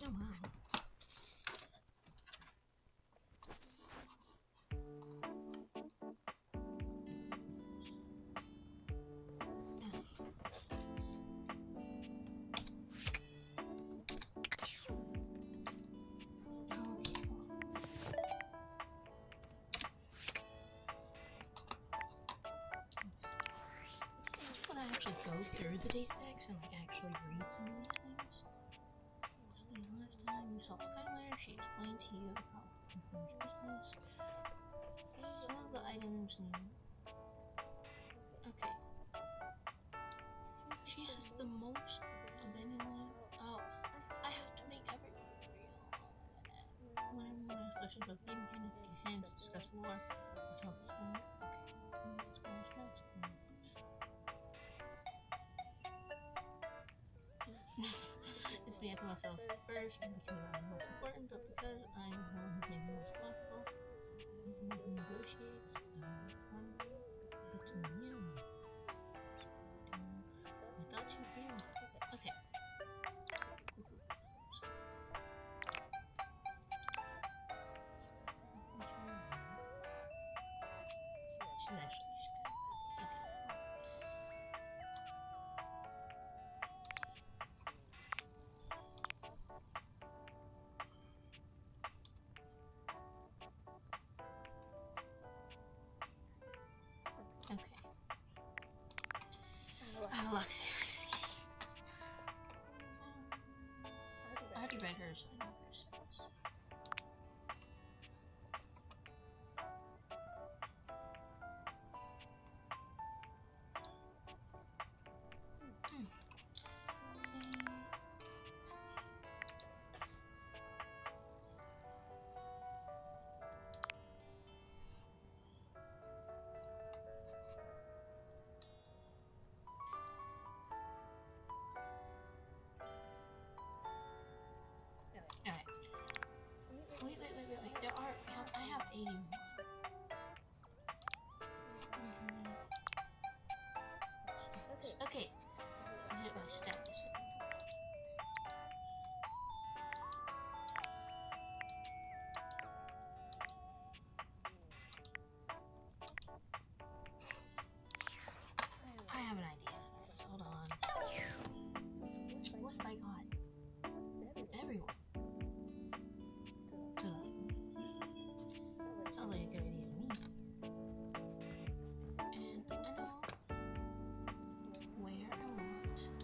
Oh wow. When I actually go through the data decks and like actually read some of these things. See, last time you saw Skylar, she explained to you how unfinished business. Some of the items need. Okay. She has the most of anyone. Oh, I have to make everyone real. When everyone has questions about game mechanics, get hands, discuss lore, or talk about it. Okay. Let's go next. It's me after myself first, and because I'm most important, but because I'm the one who's maybe most thoughtful, I'm the one who negotiates, get to know you. I thought you'd be okay. Should actually okay. Okay. I have a lot to do in this game. I already read hers, so I know what hers says. Alright. Wait. There are. I have 81. Okay. I hit my stat a second. I have an idea. Hold on. What have I got? Everyone. Sounds like a good idea to me. And I know where I want to start.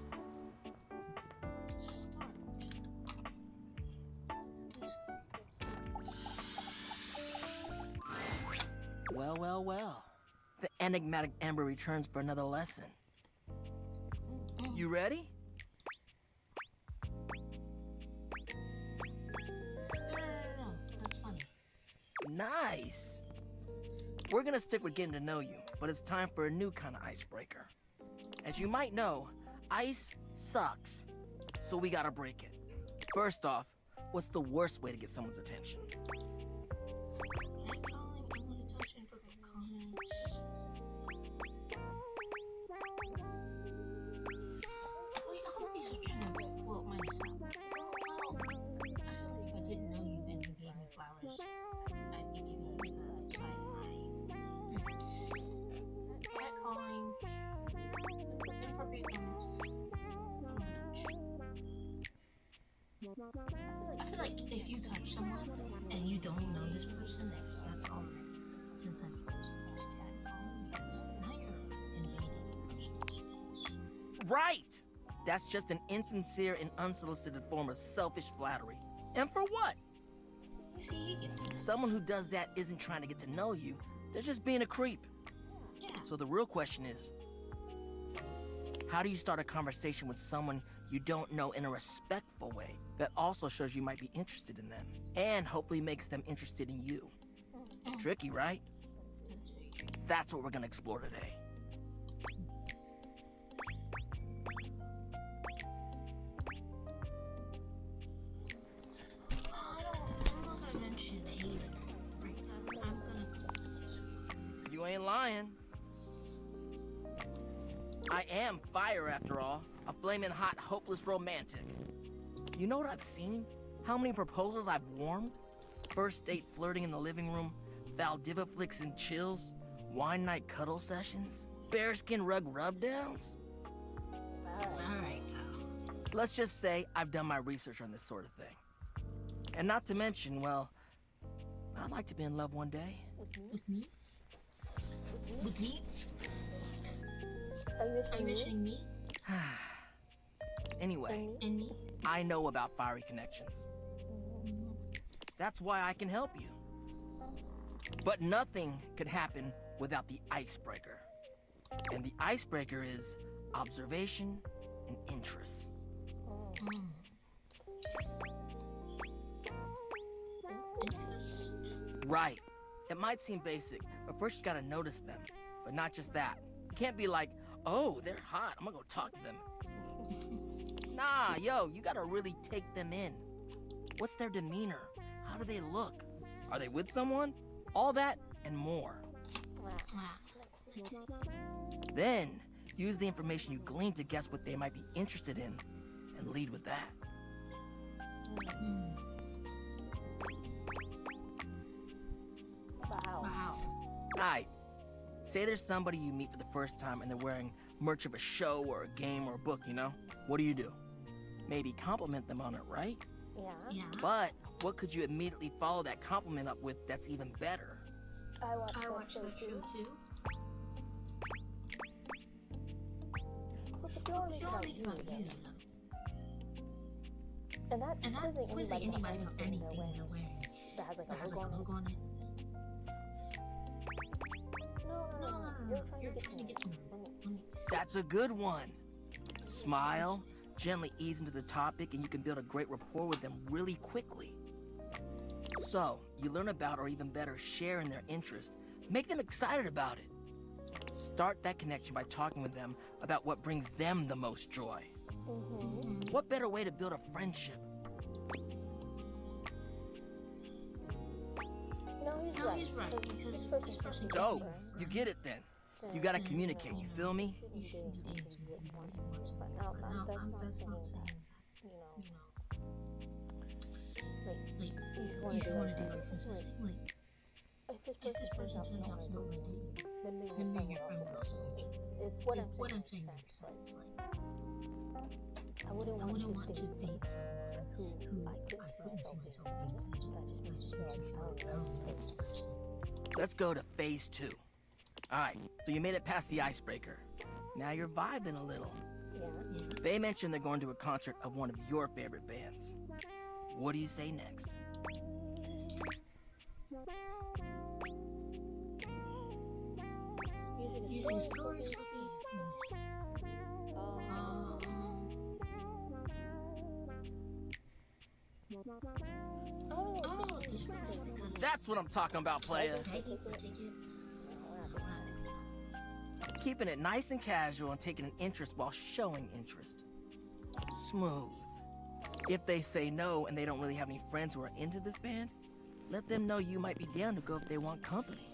Well. The enigmatic Amber returns for another lesson. You ready? No. That's funny. Nice. We're gonna stick with getting to know you, but it's time for a new kind of icebreaker. As you might know, ice sucks, so we gotta break it. First off, what's the worst way to get someone's attention? I feel like if you touch someone and you don't know this person, that's all right. Since I'm supposed to use catcalling, now you're invading personal space. Right! That's just an insincere and unsolicited form of selfish flattery. And for what? See, he gets it. Someone who does that isn't trying to get to know you. They're just being a creep. Yeah. So the real question is, how do you start a conversation with someone you don't know in a respectful way that also shows you might be interested in them and hopefully makes them interested in you? Tricky, right? That's what we're gonna explore today. I'm not gonna mention hate. You ain't lying. I am fire, after all. A flaming hot, hopeless romantic. You know what I've seen? How many proposals I've warmed? First date flirting in the living room, Valdiva flicks and chills, wine night cuddle sessions, bearskin rug rubdowns. Alright, pal. Let's just say I've done my research on this sort of thing. And not to mention, well, I'd like to be in love one day. With me? With me? Are you wishing me? Anyway, And me? I know about fiery connections. That's why I can help you. But nothing could happen without the icebreaker. And the icebreaker is observation and interest. Mm. Interest? Right. It might seem basic, but first you gotta notice them. But not just that. You can't be like, oh, they're hot, I'm gonna go talk to them. Nah, yo, you gotta really take them in. What's their demeanor? How do they look? Are they with someone? All that and more. Wow. Then, use the information you glean to guess what they might be interested in, and lead with that. Mm. Wow. Alright, say there's somebody you meet for the first time and they're wearing merch of a show or a game or a book, you know? What do? Maybe compliment them on it, right? Yeah. But what could you immediately follow that compliment up with that's even better? I I watched watched that show too. But the Don't drawing is make about about you, you, though. though. And that And that quizzing quizzing anybody anybody on on anything anything they're they're wearing wearing that has like that has a like a logo logo on on it. it. No. No. You're You're trying to get to know. Let me. That's a good one. Smile, gently ease into the topic, and you can build a great rapport with them really quickly. So, you learn about, or even better, share in their interest. Make them excited about it. Start that connection by talking with them about what brings them the most joy. Mm-hmm. What better way to build a friendship? No, he's right. because this person Dope. You get it then. You gotta communicate, you feel me? You shouldn't be dancing with me once and once. That's not saying that. You know, like, you should want to do it consistently. If this If this person person turns out to turns out not to want not to want then maybe then your maybe your friend friend will will also also leave. leave. If What I'm saying makes makes sense, sense. I wouldn't I wouldn't want to date someone who I couldn't see myself being. That just makes me feel like I don't know this person. Let's go to phase 2. Alright, so you made it past the icebreaker. Now you're vibing a little. Yeah. They mentioned they're going to a concert of one of your favorite bands. What do you say next? Using stories will be oh, this person because That's what I'm talking about, playa. begging for tickets. Keeping it nice and casual and taking an interest while showing interest. Smooth. If they say no and they don't really have any friends who are into this band, let them know you might be down to go if they want company.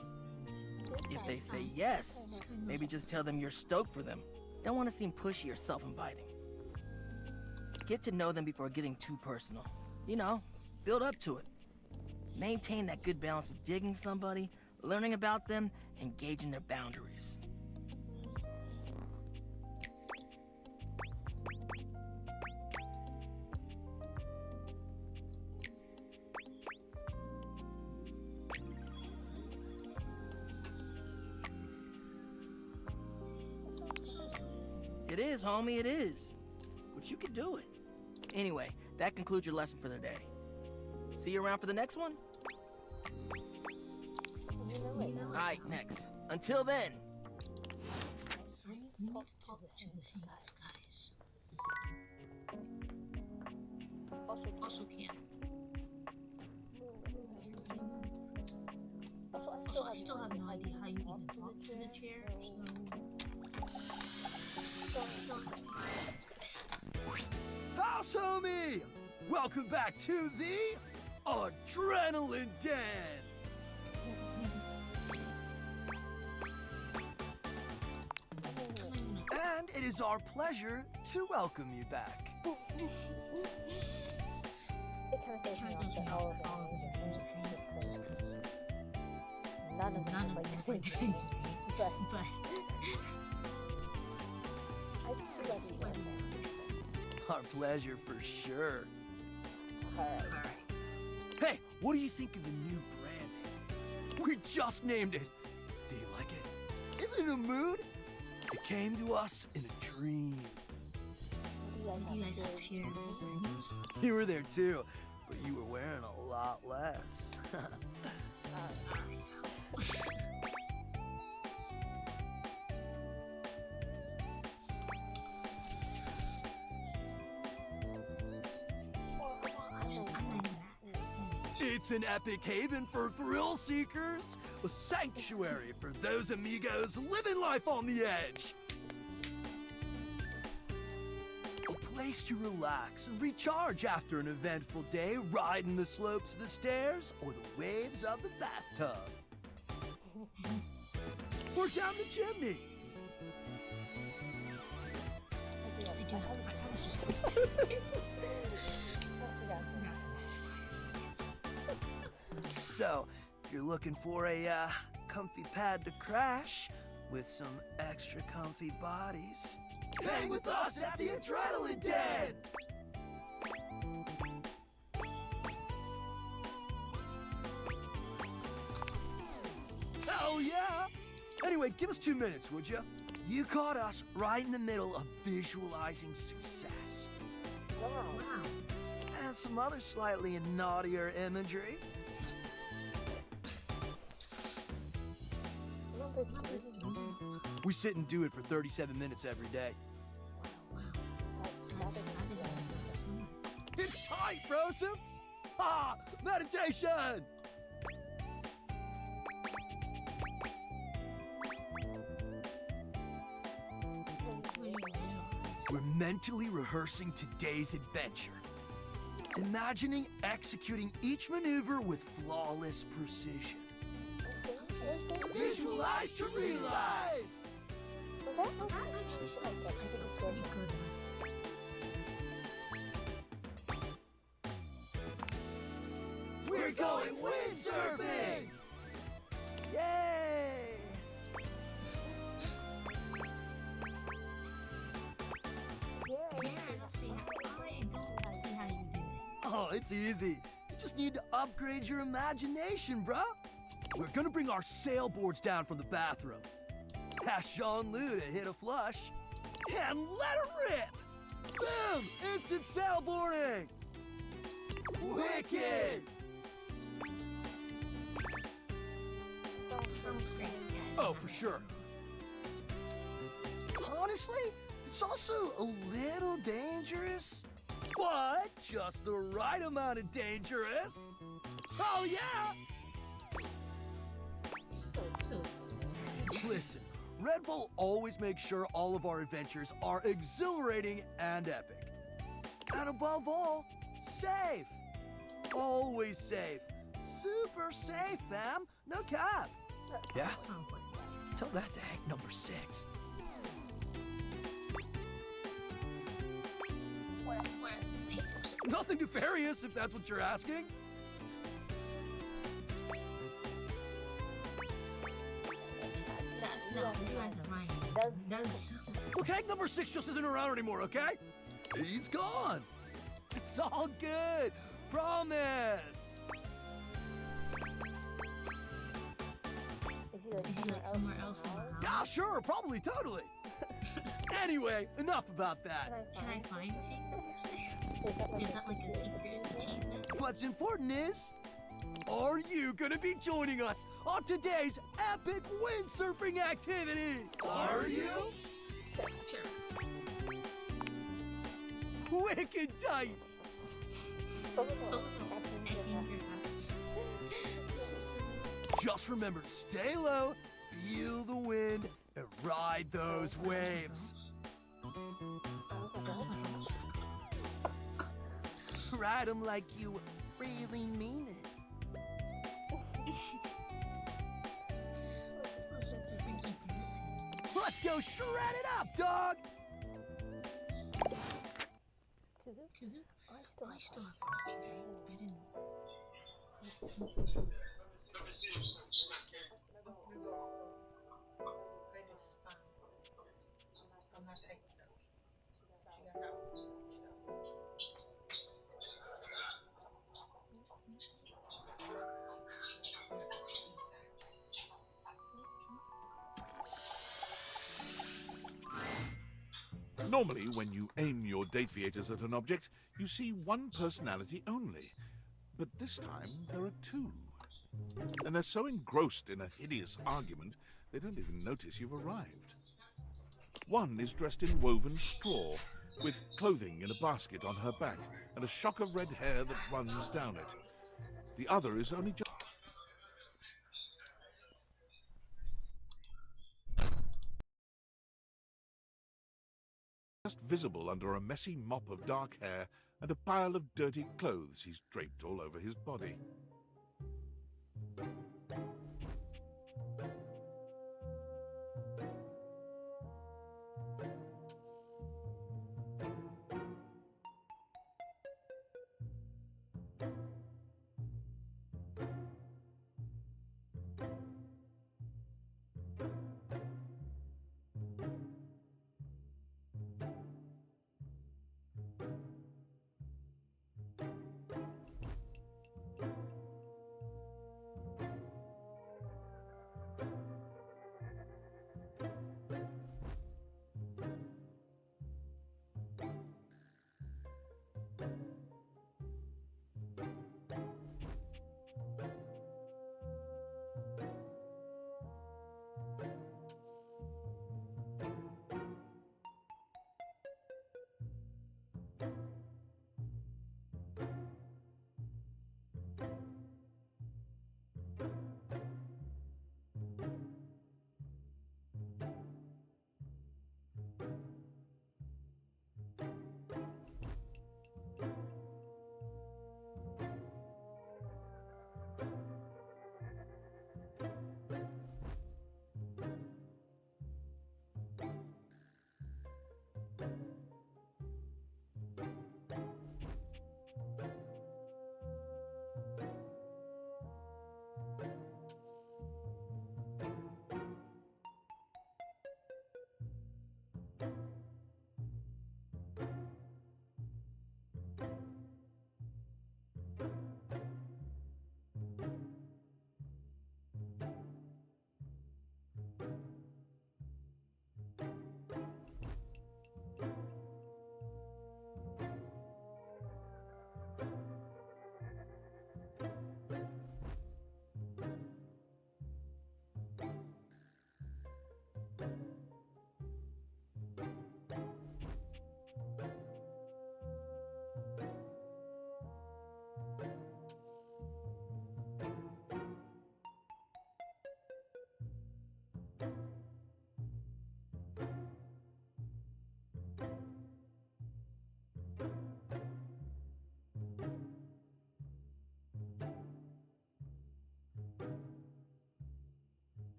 If they say yes, maybe just tell them you're stoked for them. Don't want to seem pushy or self-inviting. Get to know them before getting too personal. You know, build up to it. Maintain that good balance of digging somebody, learning about them, and gauging their boundaries. It is, homie, it is. But you can do it. Anyway, that concludes your lesson for the day. See you around for the next one? Alright, next. Until then. We need to talk to the guys. Also can. Also, I still have no idea how you even talk to the chair, so House homie! Welcome back to the Adrenaline Den! And it is our pleasure to welcome you back. It kind of but but I can see that you want Our pleasure for sure. that. Alright. alright. Hey, what do you think of the new brand name? We just named it. Do you like it? Is it in a mood? It came to us in a dream. What You guys have pure dreams. You were there too, but you were wearing a lot less. It's an epic haven for thrill seekers, a sanctuary for those amigos living life on the edge. A place to relax and recharge after an eventful day riding the slopes of the stairs or the waves of the bathtub. Or down the chimney. So, if you're looking for a comfy pad to crash with some extra comfy bodies, hang with us at the Adrenaline Den! Hell yeah! Anyway, give us 2 minutes, would you? You caught us right in the middle of visualizing success. Wow. And some other slightly naughtier imagery. Number 2. We sit and do it for 37 minutes every day. That's That is It's tight, Broseph! Ah, meditation! We're mentally rehearsing today's adventure. Imagining executing each maneuver with flawless precision. Visualize to realize! Well, that actually sounds like a pretty good one. We're going windsurfing! Yay! Yeah, I don't see how you do it. Oh, it's easy. You just need to upgrade your imagination, bruh. We're gonna bring our sailboards down from the bathroom. Ask Jean-Lou to hit a flush. And let it rip! Boom! Instant sailboarding! Wicked! Sounds great, guys. Oh, for sure. Honestly, it's also a little dangerous, but just the right amount of dangerous. Oh, yeah! So, Listen, Red Bull always makes sure all of our adventures are exhilarating and epic. And above all, safe. Always safe. Super safe, fam. No cap. Yeah, sounds like nice. tell that to Hank number 6. What? Nothing nefarious, if that's what you're asking. No, you guys are right. That's Look, Hank number 6 just isn't around anymore, okay? He's gone. It's all good. Promise. is he like somewhere else in the house? Yeah, sure, probably, totally. Anyway, enough about that. Can I find him? Is that like a secret achievement? What's important is, are you gonna be joining us on today's epic windsurfing activity? Are you? Sure. Wicked tight. Oh, I think you're nuts. Just remember to stay low, feel the wind, and ride those waves. Ride them like you really mean it. Let's go shred it up, dog! I still have to I didn't. Normally, when you aim your Dateviators at an object, you see one personality only. But this time, there are two. And they're so engrossed in a hideous argument, they don't even notice you've arrived. One is dressed in woven straw, with clothing in a basket on her back, and a shock of red hair that runs down it. The other is only just visible under a messy mop of dark hair and a pile of dirty clothes he's draped all over his body.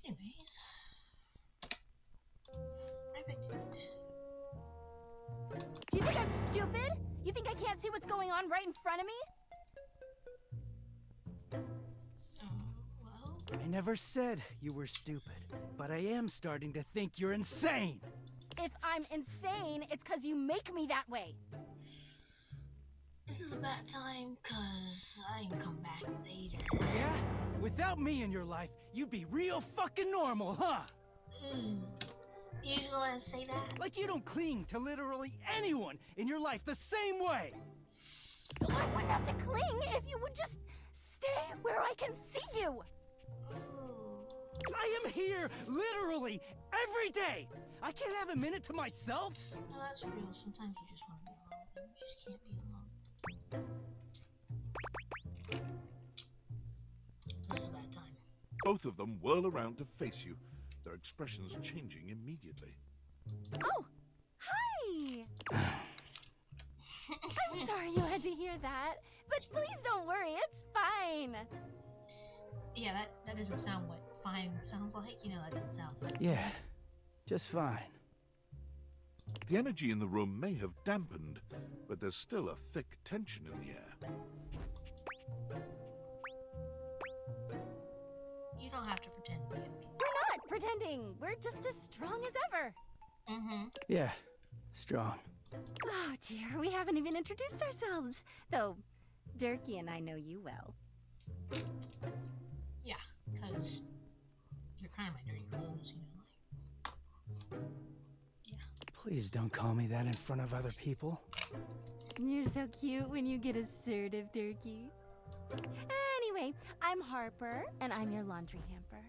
Anyways, I picked it. Do you think I'm stupid? You think I can't see what's going on right in front of me? Well, I never said you were stupid, but I am starting to think you're insane. If I'm insane, it's because you make me that way. this is a bad time, cause I can come back later. Yeah? Without me in your life, you'd be real fucking normal, huh? You just gonna say that? Like you don't cling to literally anyone in your life the same way. I wouldn't have to cling if you would just stay where I can see you. Ooh. I am here literally every day. I can't have a minute to myself. No, that's real. Sometimes you just want to be alone, and you just can't be alone. This is a bad time. Both of them whirl around to face you, their expressions changing immediately. Oh, hi. I'm sorry you had to hear that, but please don't worry, it's fine. Yeah, that doesn't sound what fine sounds like. You know, that doesn't sound fine. Yeah, just fine. The energy in the room may have dampened, but there's still a thick tension in the air. You don't have to pretend to be okay. We're not pretending, we're just as strong as ever. Mm-hmm. Yeah, strong. Oh dear, we haven't even introduced ourselves. Though, Durkee and I know you well. Yeah, because you're kind of my dirty clothes, you know, like. Yeah. Please don't call me that in front of other people. You're so cute when you get assertive, Durkee. Anyway, I'm Harper, and I'm your laundry hamper.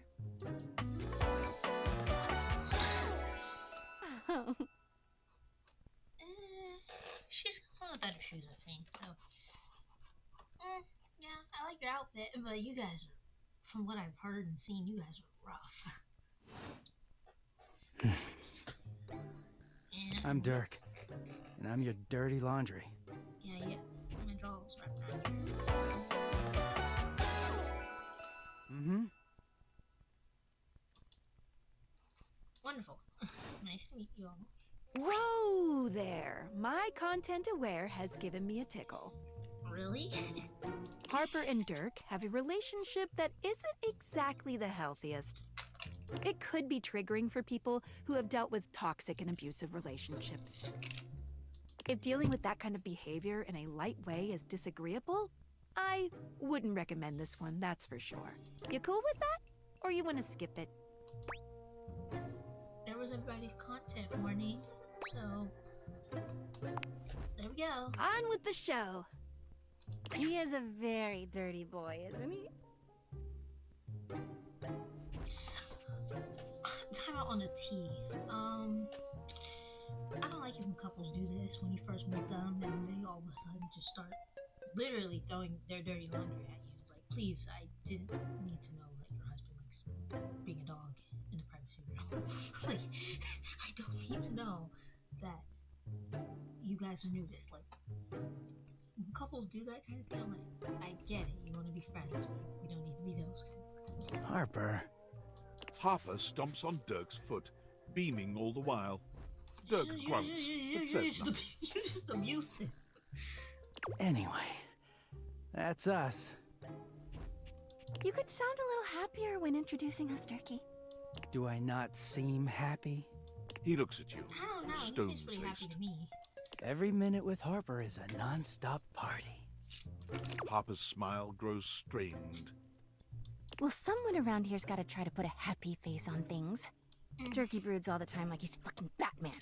She's got some of the better shoes, I think. So, yeah, I like your outfit, but you guys are, from what I've heard and seen, you guys are rough. And, I'm Dirk, and I'm your dirty laundry. Yeah, my drawers wrapped around here. Mm-hmm. Wonderful. Nice to meet you all. Whoa there! My content aware has given me a tickle. Really? Harper and Dirk have a relationship that isn't exactly the healthiest. It could be triggering for people who have dealt with toxic and abusive relationships. If dealing with that kind of behavior in a light way is disagreeable, I wouldn't recommend this one, that's for sure. You cool with that? Or you want to skip it? There was everybody's content warning, so there we go. On with the show! He is a very dirty boy, isn't he? Time out on the tea. I don't like it when couples do this when you first meet them and they all of a sudden just start literally throwing their dirty laundry at you. Like, please, I didn't need to know that your husband likes being a dog in the privacy of your home. Like, I don't need to know that you guys are nudists. Like, when couples do that kind of thing, I'm like, I get it. You want to be friends, but we don't need to be those kind of friends. Harper. Harper stomps on Dirk's foot, beaming all the while. Dirk grunts, but says nothing. You just abuse him. Anyway, that's us. You could sound a little happier when introducing us, Durkee. Do I not seem happy? He looks at you, I don't know. He seems pretty happy stone-faced. to me. Every minute with Harper is a non-stop party. Harper's smile grows strained. Well, someone around here's got to try to put a happy face on things. Durkee broods all the time like he's fucking Batman.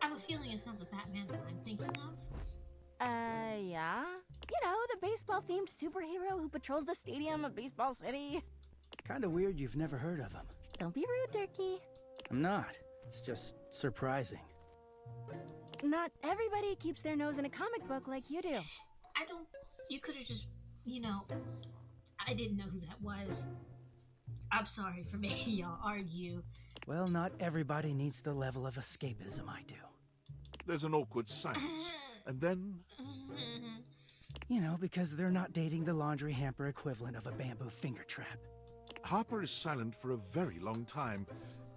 I have a feeling it's not the Batman that I'm thinking of. Yeah? You know, the baseball-themed superhero who patrols the stadium of Baseball City. Kinda weird you've never heard of him. Don't be rude, Durkee. I'm not. It's just surprising. Not everybody keeps their nose in a comic book like you do. I don't. You could have just, you know. I didn't know who that was. I'm sorry for making y'all argue. Well, not everybody needs the level of escapism I do. There's an awkward silence, and then You know, because they're not dating the laundry hamper equivalent of a bamboo finger trap. Harper is silent for a very long time,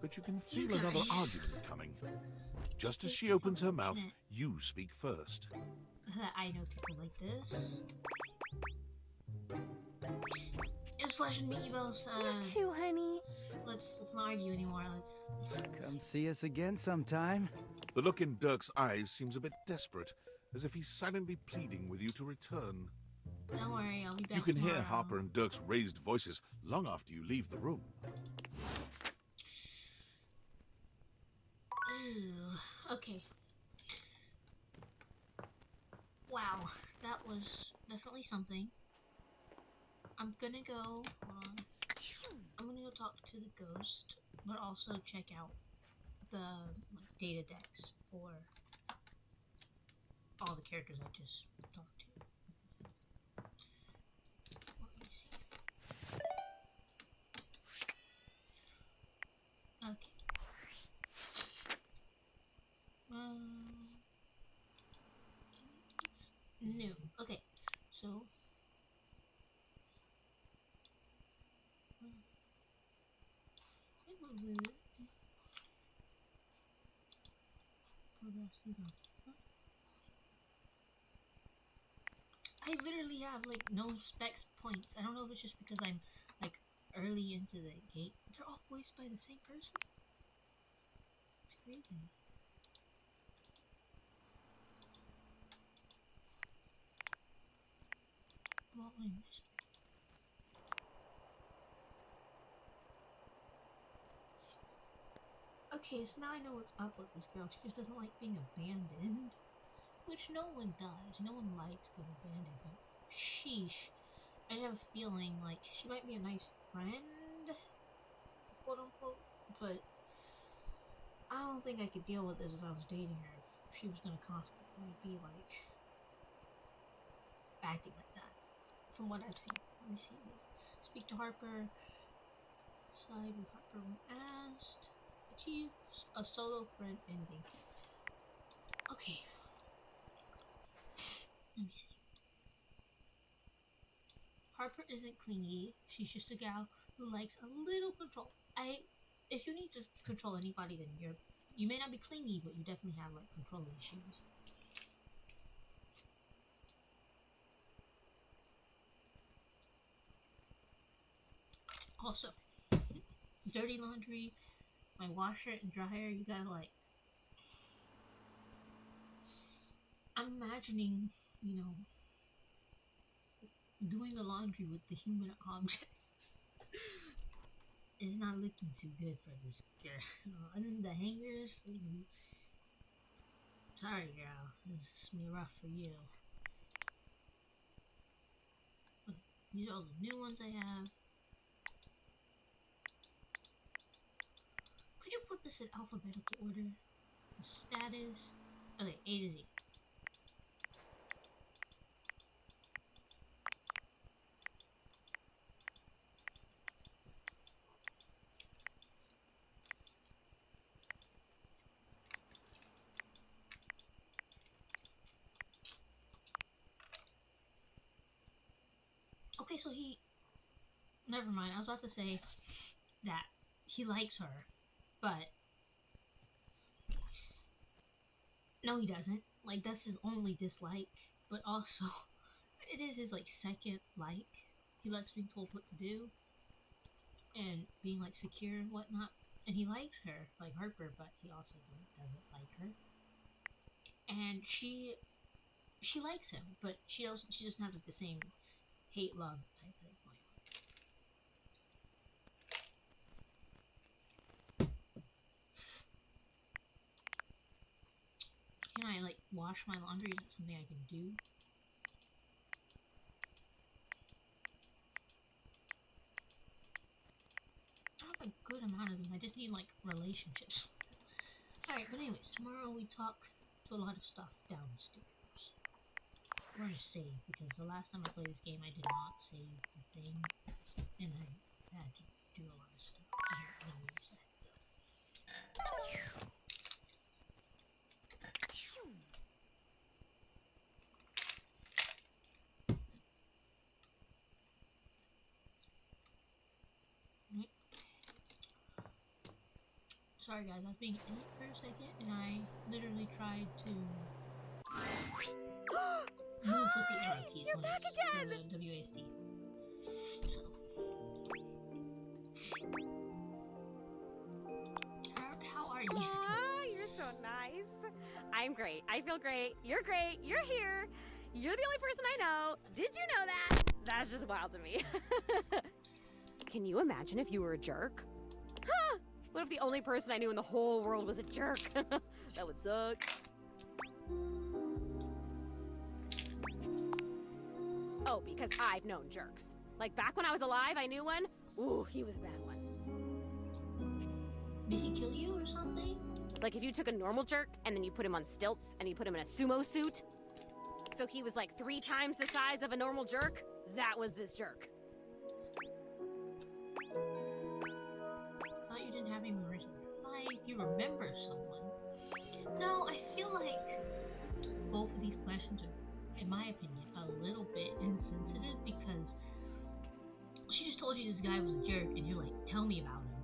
but you can feel You another guys. argument coming. Just as This she is opens her mouth, unfortunate. you speak first. I know people like this. It's Flesh and Meatballs. You too, honey. Let's not argue anymore. Let's. Come see us again sometime. The look in Dirk's eyes seems a bit desperate, as if he's silently pleading with you to return. Don't worry, I'll be back. You can hear tomorrow. Harper and Dirk's raised voices long after you leave the room. Ew. Okay. Wow, that was definitely something. I'm gonna go. Hold on. I'm gonna go talk to the ghost, but also check out the data decks for all the characters I just talked to. Let me see. Okay. It's new. Okay, so. I literally have like no specs points. I don't know if it's just because I'm like early into the gate. They're all voiced by the same person. It's crazy. Well, I'm just... Okay, so now I know what's up with this girl. She just doesn't like being abandoned. Which no one does. No one likes being abandoned, but sheesh. I have a feeling like she might be a nice friend, quote unquote, but I don't think I could deal with this if I was dating her. If she was gonna constantly be like acting like that. From what I've seen. Let me see. Speak to Harper. Side with Harper when asked. Achieves a solo friend ending. Okay. Let me see. Harper isn't clingy. She's just a gal who likes a little control. If you need to control anybody, then you may not be clingy, but you definitely have like control issues. Also, dirty laundry, my washer and dryer, you gotta like. I'm imagining, you know, doing the laundry with the human objects is not looking too good for this girl. And then the hangers, sorry girl, this is gonna be rough for you. Look, these are all the new ones I have. Could you put this in alphabetical order? Status. Okay, A to Z. Okay, so he. Never mind. I was about to say that he likes her, but no, he doesn't. Like, that's his only dislike, but also it is his like second like. He likes being told what to do and being like secure and whatnot. And he likes her, like Harper, but he also doesn't like her. And she likes him, but she doesn't have like the same hate love type thing going on. Can I like wash my laundry? Is that something I can do? I have a good amount of them. I just need like relationships. Alright, but anyways, tomorrow we talk to a lot of stuff downstairs. We're gonna save, because the last time I played this game I did not save the thing, and I had to do a lot of stuff. Sorry guys, I was being an idiot for a second, and I literally tried to move with the arrow keys You're when back it's again! the WASD. So, how are you? Aw, you're so nice. I'm great. I feel great. You're great. You're here. You're the only person I know. Did you know that? That's just wild to me. Can you imagine if you were a jerk? Huh? What if the only person I knew in the whole world was a jerk? That would suck. Oh, because I've known jerks. Like back when I was alive, I knew one. Ooh, he was a bad one. Did he kill you or something? Like if you took a normal jerk and then you put him on stilts and you put him in a sumo suit. So he was like 3 times the size of a normal jerk. That was this jerk. Thought you didn't have any memories of your life. You remember someone. No, I feel like both of these questions are, in my opinion, a little bit insensitive, because she just told you this guy was a jerk and you're like, tell me about him.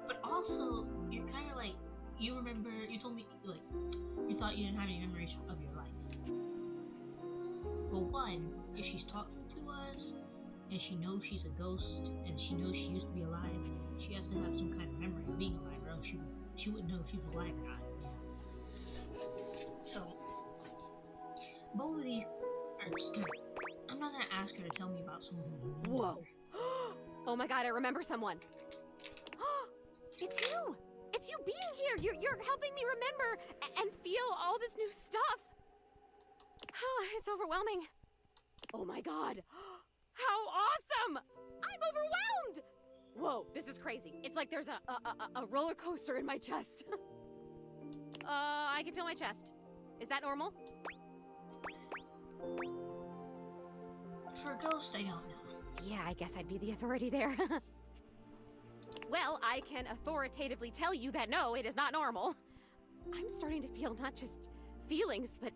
But also, you're kind of like, you told me, like, you thought you didn't have any memories of your life. Well, one, if she's talking to us, and she knows she's a ghost, and she knows she used to be alive, she has to have some kind of memory of being alive, or else she wouldn't know if she was alive or not. So, both of these are just kind of, I'm not gonna ask her to tell me about someone who's Whoa. Oh my god, I remember someone. It's you! It's you being here! You're helping me remember and feel all this new stuff! It's overwhelming. Oh my god! How awesome! I'm overwhelmed! Whoa, this is crazy. It's like there's a roller coaster in my chest. I can feel my chest. Is that normal? For a ghost, I don't know. Yeah, I guess I'd be the authority there. Well, I can authoritatively tell you that no, it is not normal. I'm starting to feel not just feelings, but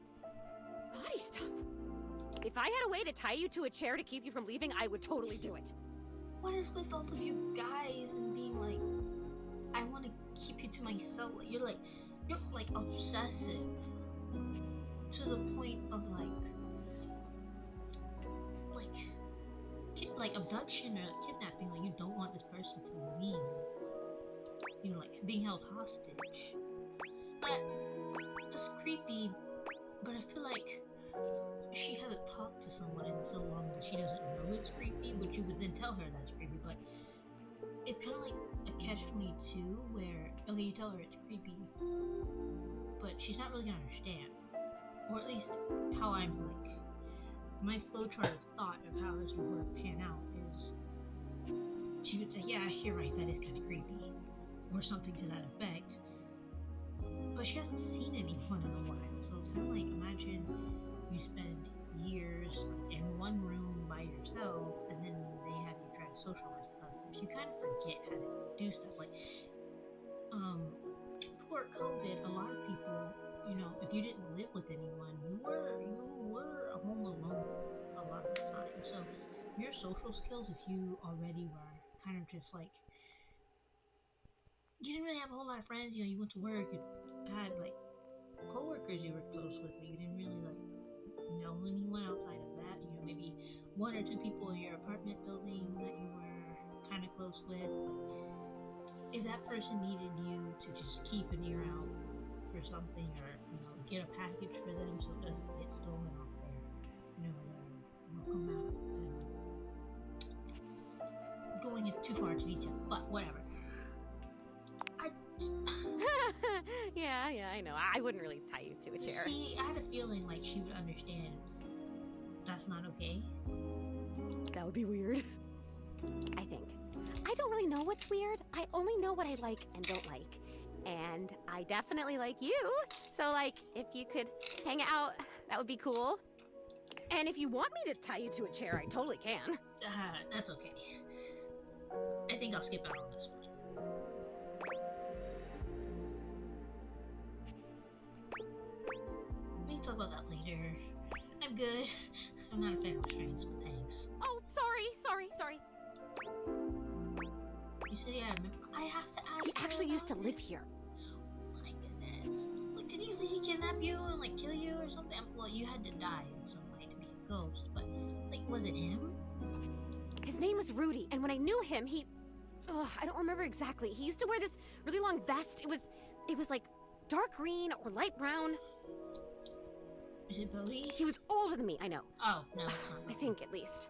body stuff. If I had a way to tie you to a chair to keep you from leaving, I would totally do it. What is with both of you guys and being like, I want to keep you to myself? You're like obsessive to the point of like abduction or kidnapping. Like, you don't want this person to leave. You know, like being held hostage. But that's creepy. But I feel like she hasn't talked to someone in so long that she doesn't know it's creepy, but you would then tell her that's creepy. But it's kind of like a catch-22 where, okay, you tell her it's creepy, but she's not really gonna understand. Or at least how I'm like, my flowchart of thought of how this would pan out is, she would say, yeah, you're right, that is kind of creepy, or something to that effect. But she hasn't seen anyone in a while, so it's kind of like, imagine you spend years in one room by yourself, and then they have you try to socialize with others. You kind of forget how to do stuff. Like, before COVID, a lot of people, you know, if you didn't live with anyone, you were home alone a lot of the time. So your social skills, if you already were kind of just like, you didn't really have a whole lot of friends, you know, you went to work, you had like coworkers you were close with, but you didn't really like know anyone outside of that. You know, maybe one or two people in your apartment building that you were kind of close with. But if that person needed you to just keep an ear out for something, or you know, get a package for them so it doesn't get stolen off their, you know, welcome mat, then going into too far into detail, but whatever. Yeah, I know. I wouldn't really tie you to a chair. See, I had a feeling like she would understand that's not okay. That would be weird. I think. I don't really know what's weird. I only know what I like and don't like. And I definitely like you. So, like, if you could hang out, that would be cool. And if you want me to tie you to a chair, I totally can. That's okay. I think I'll skip out on this one. We can talk about that later. I'm good. I'm not a fan of restraints, but thanks. Oh, sorry. You said you had a member. I have to ask. He actually used to live here. My goodness. Like, did he kidnap you and like kill you or something? Well, you had to die in some way to be a ghost, but like, was it him? His name was Rudy, and when I knew him, he... I don't remember exactly. He used to wear this really long vest. It was like dark green or light brown. Is it Bodhi? He was older than me, I know. Oh, no, it's not. I think, at least.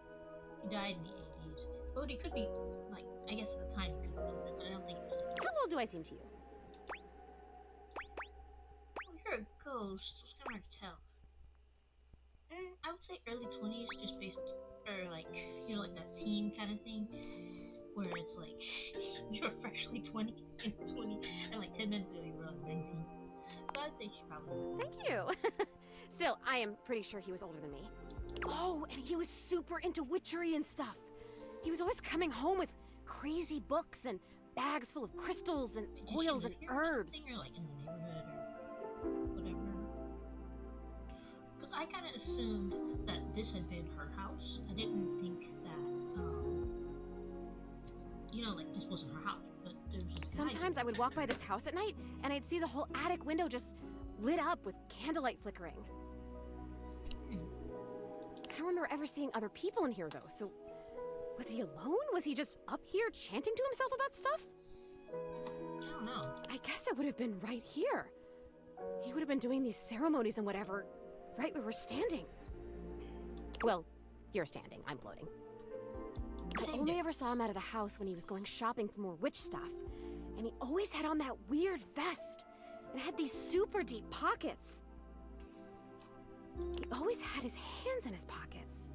He died in the 80s. Bodhi could be, like, I guess at the time he could be older, but I don't think he was dead. How old do I seem to you? Well, you're a ghost, so it's kind of hard to tell. I would say early 20s, just based, or like, you know, like that teen kind of thing, where it's like, you're freshly 20, and like 10 minutes ago you were like 19. So I'd say she probably... Thank you. Still, I am pretty sure he was older than me. Oh, and he was super into witchery and stuff. He was always coming home with crazy books and bags full of crystals and oils and herbs. Or like in the neighborhood or whatever. Because I kind of assumed that this had been her house. I didn't think that, you know, like this wasn't her house. But there was just Sometimes I would walk by this house at night and I'd see the whole attic window just lit up with candlelight flickering. I don't remember ever seeing other people in here though, so was he alone? Was he just up here chanting to himself about stuff? I don't know. I guess it would have been right here. He would have been doing these ceremonies and whatever, right where we're standing. Well, you're standing, I'm floating. I only ever saw him out of the house when he was going shopping for more witch stuff. And he always had on that weird vest. And had these super deep pockets. He always had his hands in his pockets.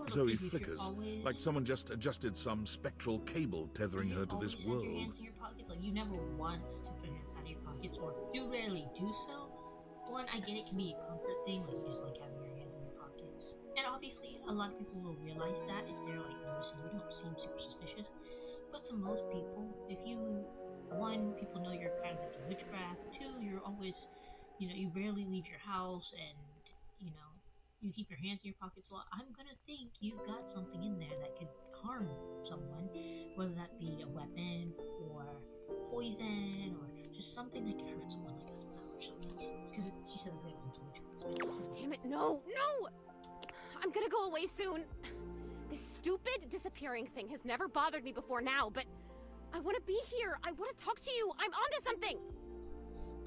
Zoe flickers, like someone just adjusted some spectral cable tethering her to this world. Your hands in your pockets? Like, you never once took your hands out of your pockets, or you rarely do so. One, I get it can be a comfort thing, like you just like having your hands in your pockets. And obviously, a lot of people will realize that if they're like noticing you don't seem super suspicious. But to most people, if you, one, people know you're kind of into witchcraft. Two, you're always, you know, you rarely leave your house, and you know, you keep your hands in your pockets a lot. I'm gonna think you've got something in there that could harm someone, whether that be a weapon or poison or just something that could hurt someone, like a spell or something. Because she said it's gonna go into witchcraft. Oh, damn it, no! I'm gonna go away soon. This stupid disappearing thing has never bothered me before now, but I want to be here. I want to talk to you. I'm onto something.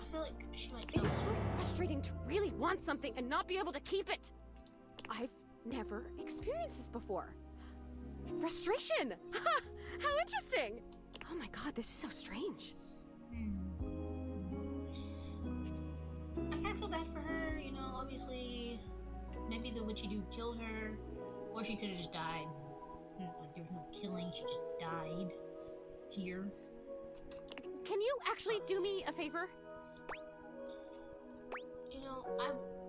I feel like she might It kill is us. so frustrating to really want something and not be able to keep it. I've never experienced this before. Frustration! How interesting! Oh my god, this is so strange. I kind of feel bad for her, you know, obviously, maybe the witchy dude killed her, or she could have just died. Like, there was no killing, she just died here. Can you actually do me a favor? You know,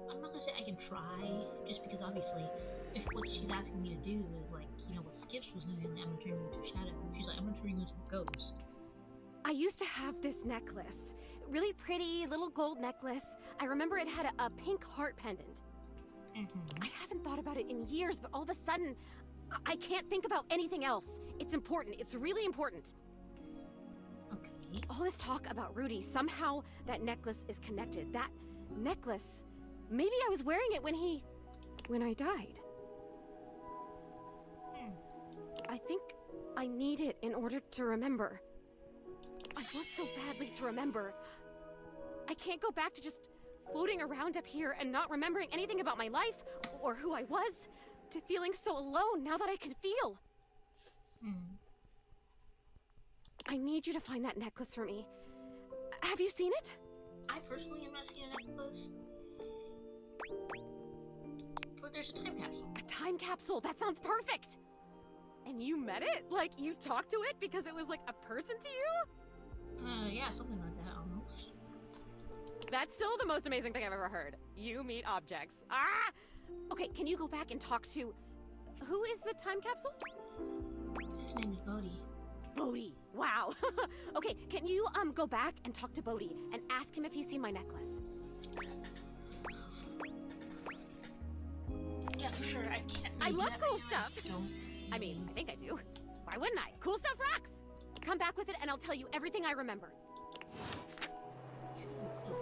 I'm not gonna say I can try, just because obviously, if what she's asking me to do is like, you know, what Skips was doing, I'm gonna turn you into a shadow. She's like, I'm gonna turn you into a ghost. I used to have this necklace. Really pretty, little gold necklace. I remember it had a pink heart pendant. I haven't thought about it in years, but all of a sudden, I can't think about anything else. It's important. It's really important. Okay. All this talk about Rudy, somehow that necklace is connected. That necklace, maybe I was wearing it when I died. I think I need it in order to remember. I want so badly to remember. I can't go back to just floating around up here and not remembering anything about my life or who I was, to feeling so alone now that I can feel. I need you to find that necklace for me. Have you seen it? I personally am not seeing a necklace. But there's a time capsule. A time capsule. That sounds perfect. And you met it? Like, you talked to it because it was like a person to you? Yeah, something like that almost. That's still the most amazing thing I've ever heard. You meet objects. Ah! Okay, can you go back and talk to... Who is the time capsule? His name is Bodhi. Bodhi. Wow. Okay, can you go back and talk to Bodhi and ask him if he's seen my necklace? Yeah, for sure. I can't. I really love do that cool right now. stuff. Don't. I mean, I think I do. Why wouldn't I? Cool stuff rocks! Come back with it and I'll tell you everything I remember.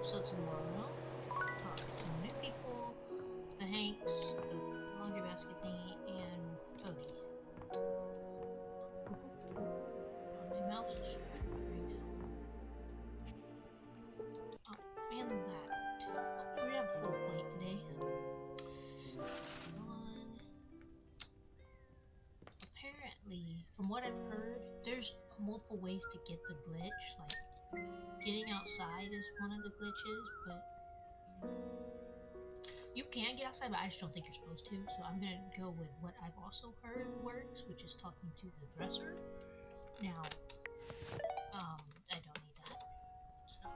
So tomorrow, talk to new people, the Hanks, the laundry basket thingy, and Bodhi. My mouse is right now. Oh, and that. We have a full plate today. Apparently, from what I've heard, there's multiple ways to get the glitch. Like, getting outside is one of the glitches, but you can get outside, but I just don't think you're supposed to. So I'm gonna go with what I've also heard works, which is talking to the dresser. Now, I don't need that. So,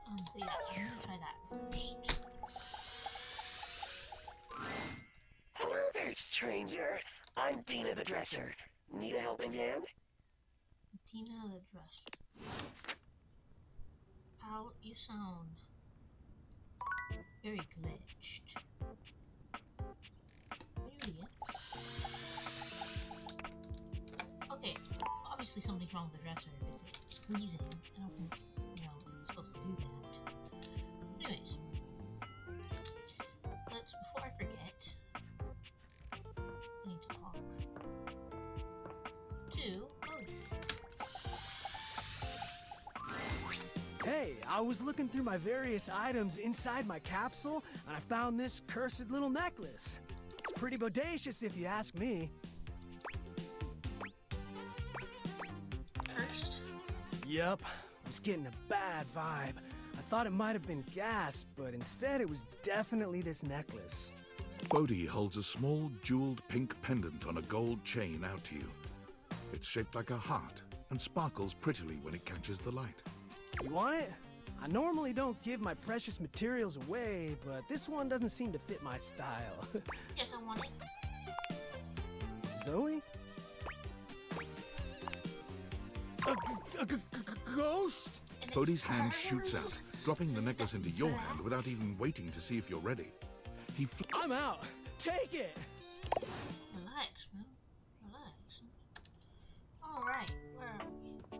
but yeah, I'm gonna try that first. Hello there, stranger. I'm Dina the Dresser. Need a helping hand? Tina the dresser. How you sound very glitched. Okay, obviously something's wrong with the dresser. It's squeezing. I don't think, it's supposed to do that. Anyways, before I forget, I need to talk to Bodhi. Hey, I was looking through my various items inside my capsule, and I found this cursed little necklace. It's pretty bodacious if you ask me. Cursed? Yup, I was getting a bad vibe. I thought it might have been gas, but instead it was definitely this necklace. Bodhi holds a small jeweled pink pendant on a gold chain out to you. It's shaped like a heart and sparkles prettily when it catches the light. You want it? I normally don't give my precious materials away, but this one doesn't seem to fit my style. Yes, I want it. Zoe? A ghost? And it's Bodhi's hand shoots hers. out, dropping the necklace into your hand without even waiting to see if you're ready. He I'm out. Take it. Relax, man. Relax. Alright, where are we?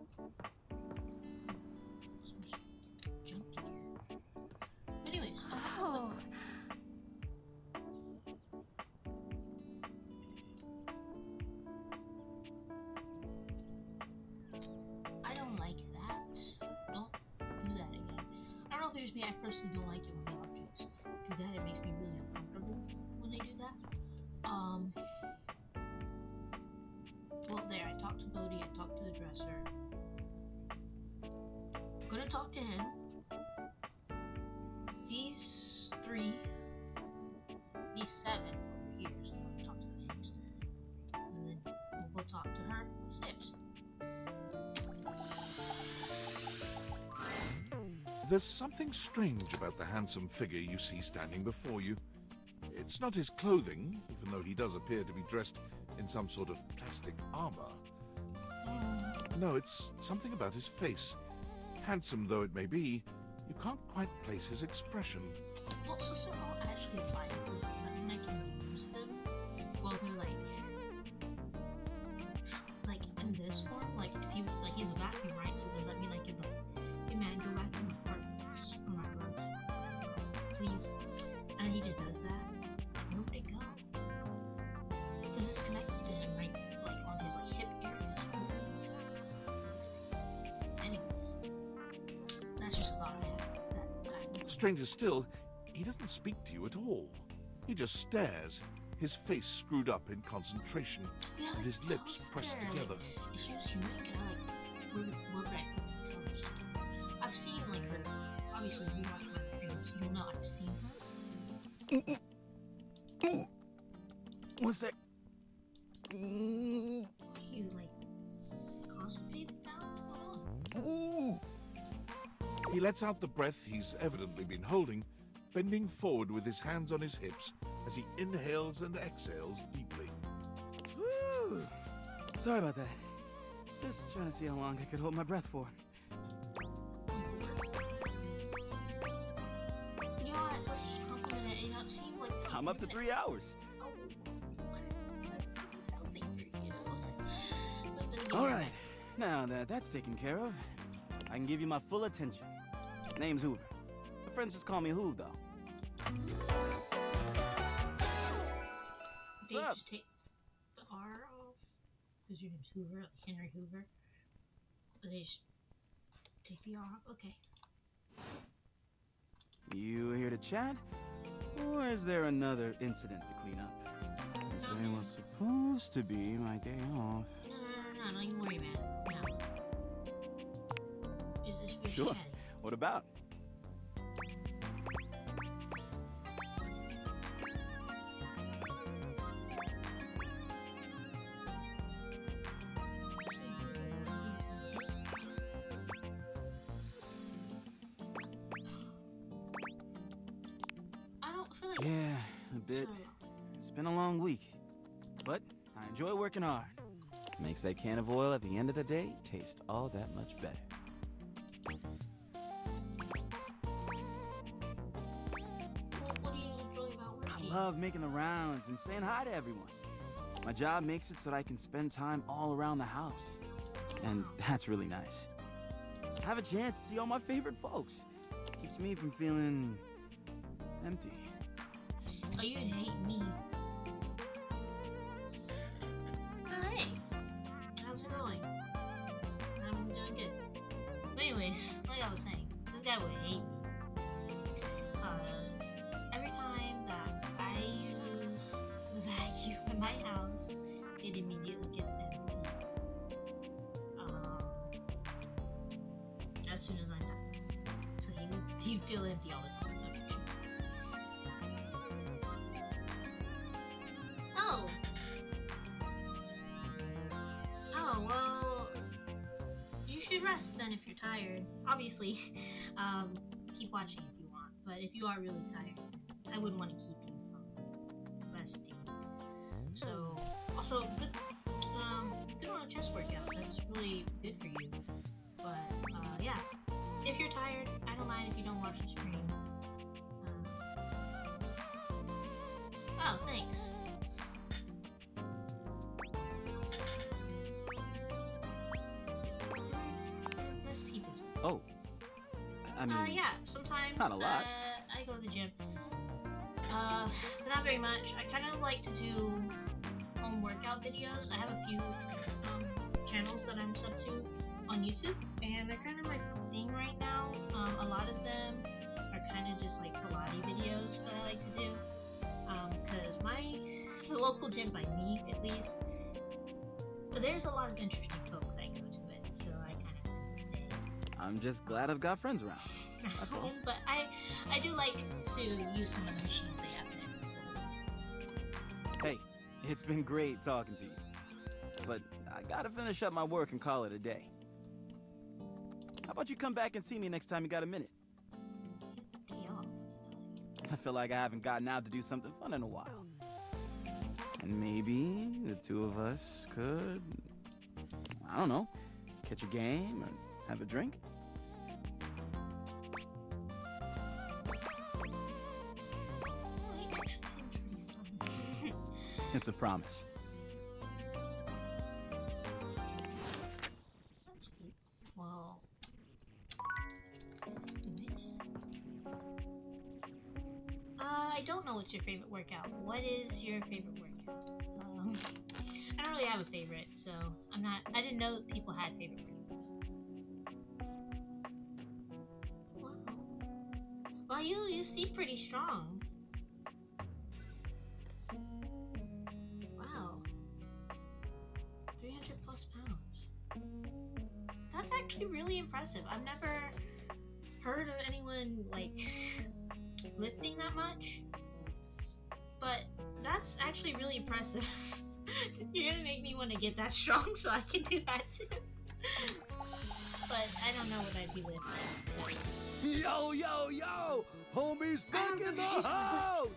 Some junk here. Anyways, Oh, I don't like that. Don't do that again. I don't know if it's just me, I personally don't like it when the objects do that. It makes me really uncomfortable when they do that. Well, there, I talked to Bodhi, I talked to the dresser. I'm gonna talk to him. These 7 over here, so I'm gonna talk to the things. And then we'll go talk to her upstairs. There's something strange about the handsome figure you see standing before you. It's not his clothing, even though he does appear to be dressed in some sort of plastic armor. No, it's something about his face. Handsome though it may be, you can't quite place his expression. Well, so they're all actually appliances. Does that mean I can use them? Well, they're like in this form. Like if he like he's a vacuum, right? So does that mean I could like, hey man, go vacuum my apartments or my rooms, please? And he just does that. Like, where would it go? Because it's connected to him, right? Like on his like hip area. Anyways, that's just a thought I had. Stranger still, he doesn't speak to you at all. He just stares, his face screwed up in concentration, Yeah, and like, his lips pressed stare, together. Like, if she was human, can I like where would I tell her stuff? I've seen like her. Obviously, if you watch my streams, you'll know I've seen her. What's that? Are you like constipated now? What's going on? He lets out the breath he's evidently been holding, bending forward with his hands on his hips as he inhales and exhales deeply. Woo! Sorry about that. Just trying to see how long I could hold my breath for. You know what? Let's just compliment it. You know, it seemed like I'm up to 3 hours. Oh, that's so healthy for you. But then again, All right. Now that that's taken care of, I can give you my full attention. Name's Hoover. My friends just call me Hoov, though. They What's up? just take the R off because your name's Hoover, like Henry Hoover. But they just take the R off. Okay. You here to chat? Or is there another incident to clean up? Today was supposed to be my day off. No, don't you worry, man. No. Is this your Sure. chatting? What about? I don't feel like. Yeah, a bit. It's been a long week. But I enjoy working hard. Makes that can of oil at the end of the day taste all that much better. What do you enjoy about working? I love making the rounds and saying hi to everyone. My job makes it so that I can spend time all around the house. And that's really nice. I have a chance to see all my favorite folks. Keeps me from feeling empty. Oh, you hate me. Oh, hey. How's it going? I'm doing good. But anyways, like I was saying, this guy would hate me. Because every time that I use the vacuum in my house, it immediately gets empty. As soon as I'm done. So he'd feel empty all the time. Oh. Oh, well, you should rest then if you're tired. Obviously, keep watching if you want, but if you are really tired, I wouldn't want to keep you from resting. So, also, good on a chest workout. That's really good for you. But, yeah, if you're tired, I don't mind if you don't watch the stream. Oh, thanks. Let's keep this. Oh. I mean, Yeah, sometimes not a lot. I go to the gym. But not very much. I kind of like to do home workout videos. I have a few channels that I'm sub to on YouTube, and they're kind of my thing right now. A lot of them are kind of just like Pilates videos that I like to do. Because the local gym by me, at least, but there's a lot of interesting folk that go to it, so I kind of tend to stay. I'm just glad I've got friends around. That's all. But I do like to use some of the machines they have there. So. Hey, it's been great talking to you. But I gotta finish up my work and call it a day. How about you come back and see me next time you got a minute? Day off. I feel like I haven't gotten out to do something fun in a while. And maybe the two of us could, I don't know, catch a game or have a drink? Oh, he actually seems pretty fun. It's a promise. That's good. Well, nice. I don't know what's your favorite workout. What is your favorite workout? I don't really have a favorite, so I didn't know that people had favorite workouts. Wow. Well, you seem pretty strong. Wow. 300 plus pounds. That's actually really impressive. I've never heard of anyone, like, lifting that much. But that's actually really impressive. You're gonna make me want to get that strong so I can do that too. But I don't know what I'd be lifting. Yo, yo, yo! Homie's back in the house!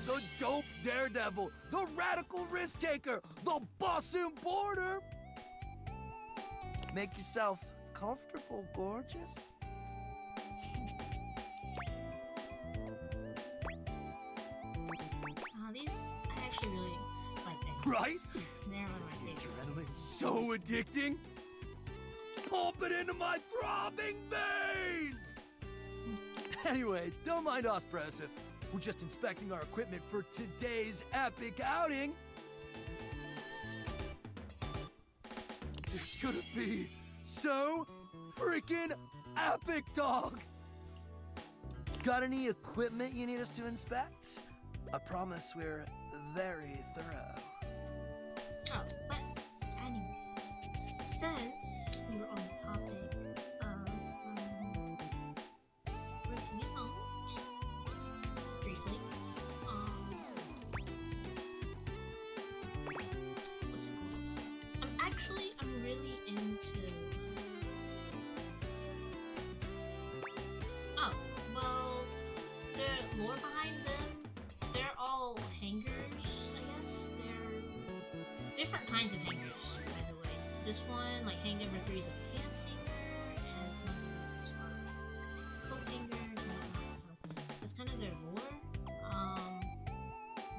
The dope daredevil, the radical risk taker, the boss importer! Make yourself comfortable, gorgeous. These, I actually really like them. Right? They're one of my favorites. Adrenaline so addicting. Pump it into my throbbing veins! Anyway, don't mind us, Presif. We're just inspecting our equipment for today's epic outing. It's gonna be so freaking epic, dog! Got any equipment you need us to inspect? I promise we're very thorough. Oh, but anyways, since we were on the topic of working out briefly, what's it called? I'm really into. Oh, well, the lore behind them, they're all hangers, I guess. They're different kinds of hangers, by the way. This one, like hang number 3 is a pants hanger, and some others are coat hangers and whatnot. So that's kind of their lore.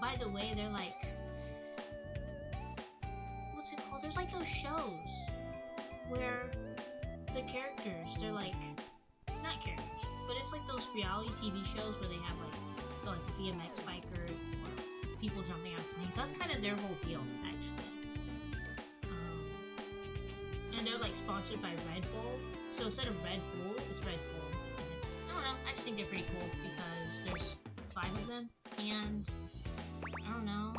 By the way, they're like, what's it called? There's like those shows where the characters, they're like, not characters, but it's like those reality TV shows where they have like BMX bikers or people jumping out of planes. That's kind of their whole deal, actually. And they're like sponsored by Red Bull. So instead of Red Bull, it's Red Bull. And it's, I don't know, I just think they're pretty cool because there's 5 of them. And I don't know.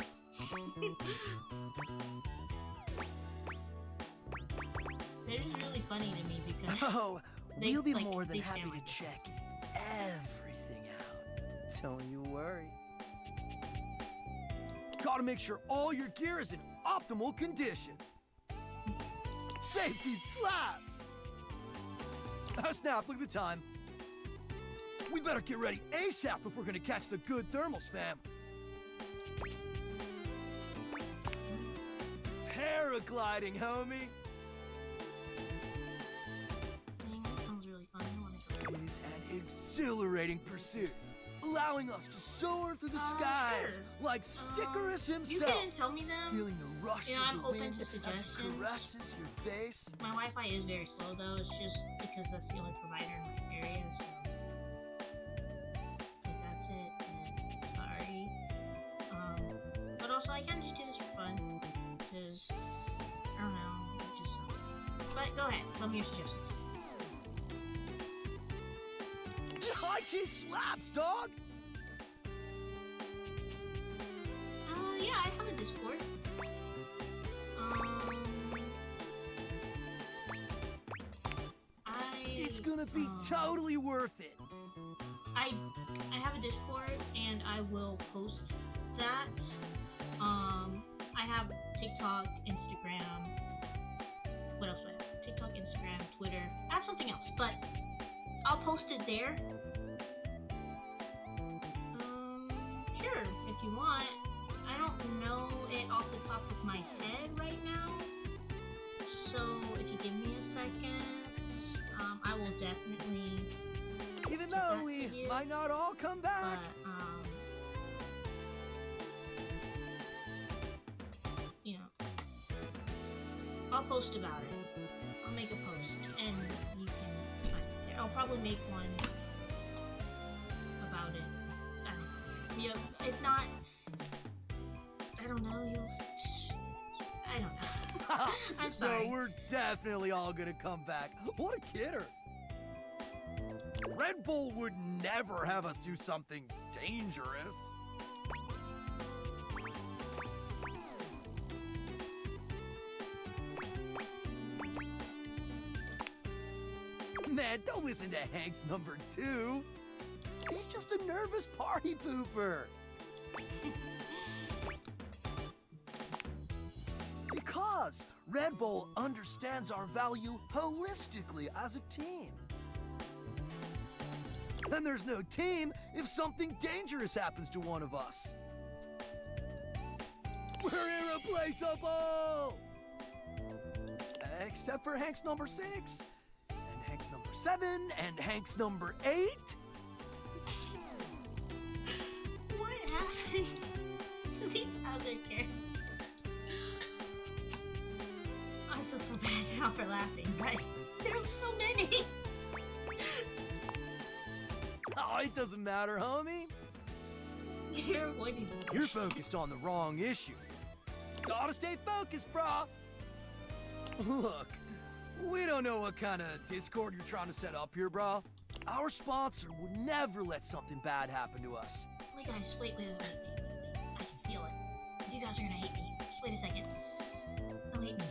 They're just really funny to me because Oh, they, we'll be like, more than they happy stand to like- check everything out. Don't you worry. Gotta make sure all your gear is in optimal condition. Safety slaps! Snap, look at the time. We better get ready ASAP if we're gonna catch the good thermals, fam. Paragliding, homie. Dang, that sounds really fun. I want to go. It is an exhilarating pursuit, allowing us to soar through the skies sure. like Stickerus You himself, can tell me them. feeling the rush You know, of I'm the open wind to as it suggestions. caresses your face. My Wi-Fi is very slow though. It's just because that's the only provider in my area. So if that's it, then sorry. But also I can just do this for fun because I don't know. Just. But go ahead. Tell me your suggestions. High key slaps, dog. Yeah, I have a Discord. It's gonna be totally worth it. I have a Discord and I will post that. I have TikTok, Instagram. What else do I have? TikTok, Instagram, Twitter. I have something else, but I'll post it there. Sure, if you want. I don't know it off the top of my head right now. So if you give me a second, I will definitely. Even get though that we to you, might not all come back. but you know, I'll post about it. I'll make a post, and you can find it there. I'll probably make one about it. I don't know. You know, if not, I don't know. I don't know. I'm sorry. No, we're definitely all gonna come back. What a kidder. Red Bull would never have us do something dangerous. Man, don't listen to Hank's number 2. He's just a nervous party pooper. Because Red Bull understands our value holistically as a team. And there's no team if something dangerous happens to one of us. We're irreplaceable! Except for Hank's number 6, and Hank's number 7, and Hank's number 8. What happened to these other characters? I feel so bad now for laughing, but there are so many. Oh, it doesn't matter, homie. You're avoiding the You're focused on the wrong issue. Gotta stay focused, brah. Look, we don't know what kind of Discord you're trying to set up here, brah. Our sponsor would never let something bad happen to us. Wait, guys, wait. I can feel it. You guys are gonna hate me. Just wait a second. Don't hate me,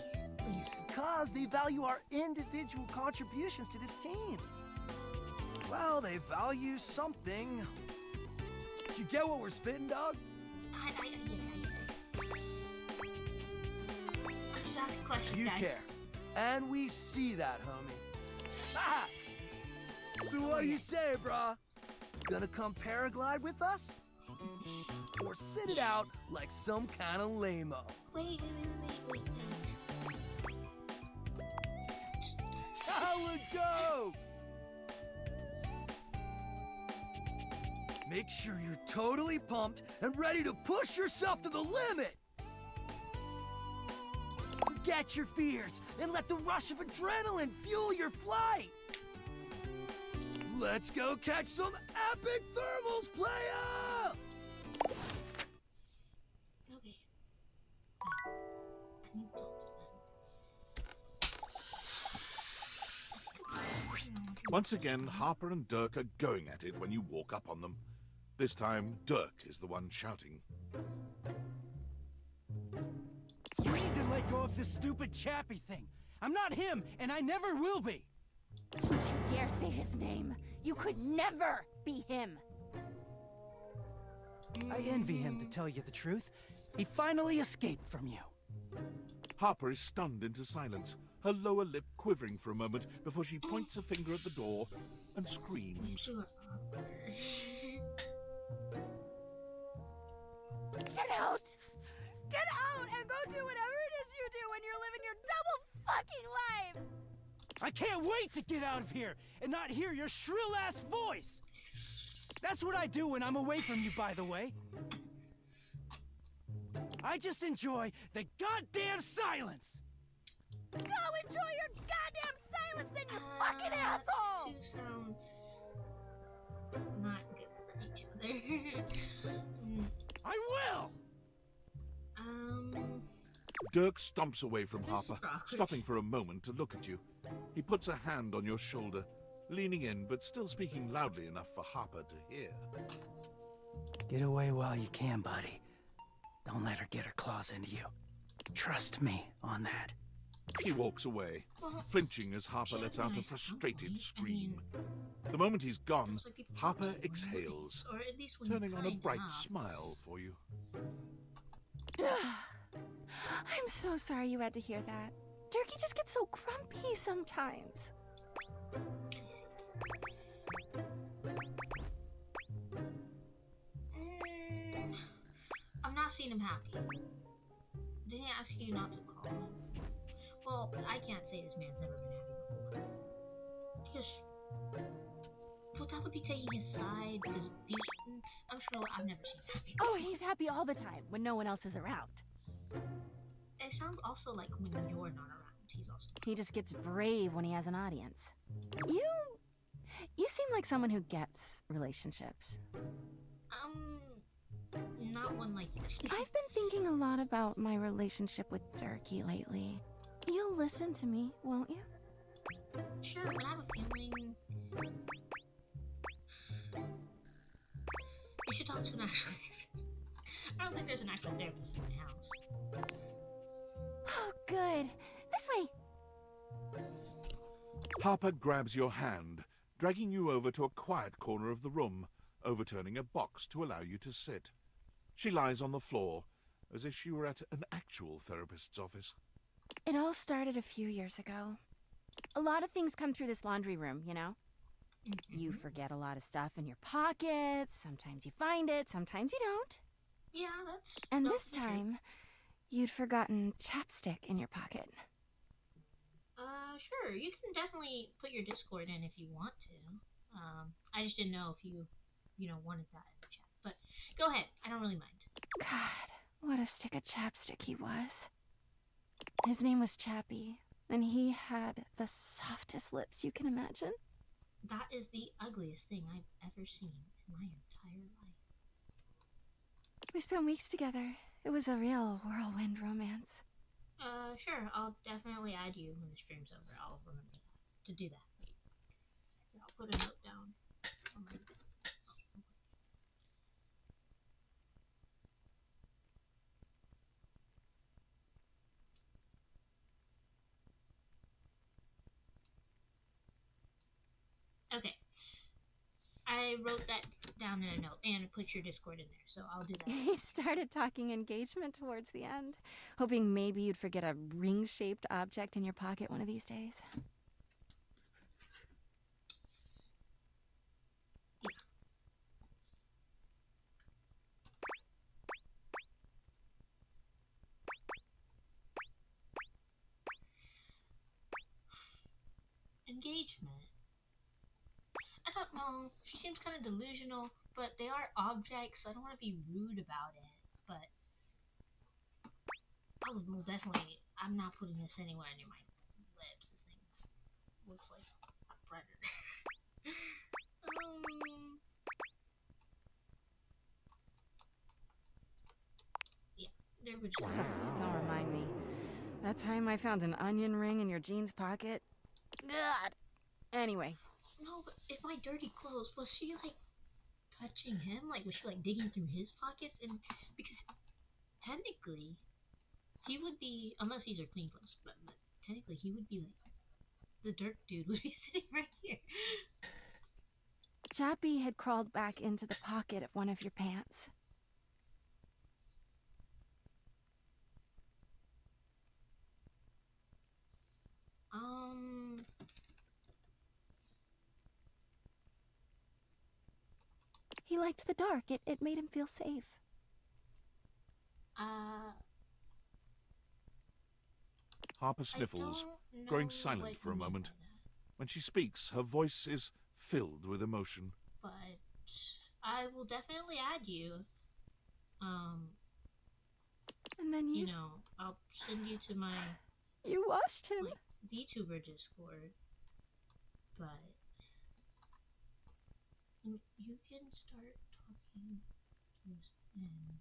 please. Because they value our individual contributions to this team. Well, they value something. Did you get what we're spitting, dog? I get it. I'm just asking questions, You guys. care. And we see that, homie. Facts! So what do you say, brah? Gonna come paraglide with us? Or sit it out like some kind of lame-o? Wait. Hella dope! Make sure you're totally pumped and ready to push yourself to the limit! Forget your fears and let the rush of adrenaline fuel your flight! Let's go catch some epic thermals, playa! Okay. I need to talk to them. Once again, Harper and Dirk are going at it when you walk up on them. This time, Dirk is the one shouting. You need to let go of this stupid Chappie thing. I'm not him, and I never will be. Don't you dare say his name. You could never be him. I envy him, to tell you the truth. He finally escaped from you. Harper is stunned into silence, her lower lip quivering for a moment before she points a finger at the door and These screams. two are awkward. Get out! Get out and go do whatever it is you do when you're living your double fucking life! I can't wait to get out of here and not hear your shrill-ass voice! That's what I do when I'm away from you, by the way. I just enjoy the goddamn silence! Go enjoy your goddamn silence then, you fucking asshole! These two sound not good for each other. I will! Dirk stomps away from This is Harper, awkward. stopping for a moment to look at you. He puts a hand on your shoulder, leaning in but still speaking loudly enough for Harper to hear. Get away while you can, buddy. Don't let her get her claws into you. Trust me on that. He walks away, flinching as Harper lets out a frustrated scream. The moment he's gone, That's why people Harper don't like exhales, or at least when you're turning on a kind bright enough. smile for you. I'm so sorry you had to hear that. Durkee just gets so grumpy sometimes. I see. I'm not not seen him happy. Didn't he ask you not to call him? Well, I can't say this man's never been happy before. Because, but that would be taking his side. Because these, I'm sure I've never seen him happy. Oh, he's happy all the time when no one else is around. It sounds also like when you're not around, he's also. He just gets brave when he has an audience. You seem like someone who gets relationships. Not one like yours. I've been thinking a lot about my relationship with Durkee lately. You'll listen to me, won't you? Sure, but I have a feeling you should talk to an actual therapist. I don't think there's an actual therapist in my house. Oh, good. This way. Harper grabs your hand, dragging you over to a quiet corner of the room, overturning a box to allow you to sit. She lies on the floor, as if she were at an actual therapist's office. It all started a few years ago. A lot of things come through this laundry room, you know? You forget a lot of stuff in your pockets. Sometimes you find it, sometimes you don't. Yeah, that's. And well, this true. time, you'd forgotten chapstick in your pocket. Sure. You can definitely put your Discord in if you want to. I just didn't know if you wanted that in the chat. But go ahead. I don't really mind. God, what a stick of chapstick he was. His name was Chappie, and he had the softest lips you can imagine. That is the ugliest thing I've ever seen in my entire life. We spent weeks together. It was a real whirlwind romance. Sure. I'll definitely add you when the stream's over. I'll remember to do that. Here, I'll put a note down. On my... Okay. I wrote that down in a note and put your Discord in there, so I'll do that. He started talking engagement towards the end, hoping maybe you'd forget a ring-shaped object in your pocket one of these days. Engagement. I don't know. She seems kind of delusional, but they are objects, so I don't want to be rude about it. But I will definitely. I'm not putting this anywhere near my lips. This thing looks like a predator. Yeah, there we go. Don't remind me. That time I found an onion ring in your jeans pocket. God. Anyway. No, but if my dirty clothes, was she like touching him? Like, was she like digging through his pockets? And because technically, he would be, unless these are clean clothes, but technically he would be like, the dirt dude would be sitting right here. Chappie had crawled back into the pocket of one of your pants. He liked the dark. It made him feel safe. Harper sniffles, growing silent for a moment. When she speaks, her voice is filled with emotion. But I will definitely add you. And then you know, I'll send you to my you washed him. Like, VTuber Discord. But you can start talking towards the end.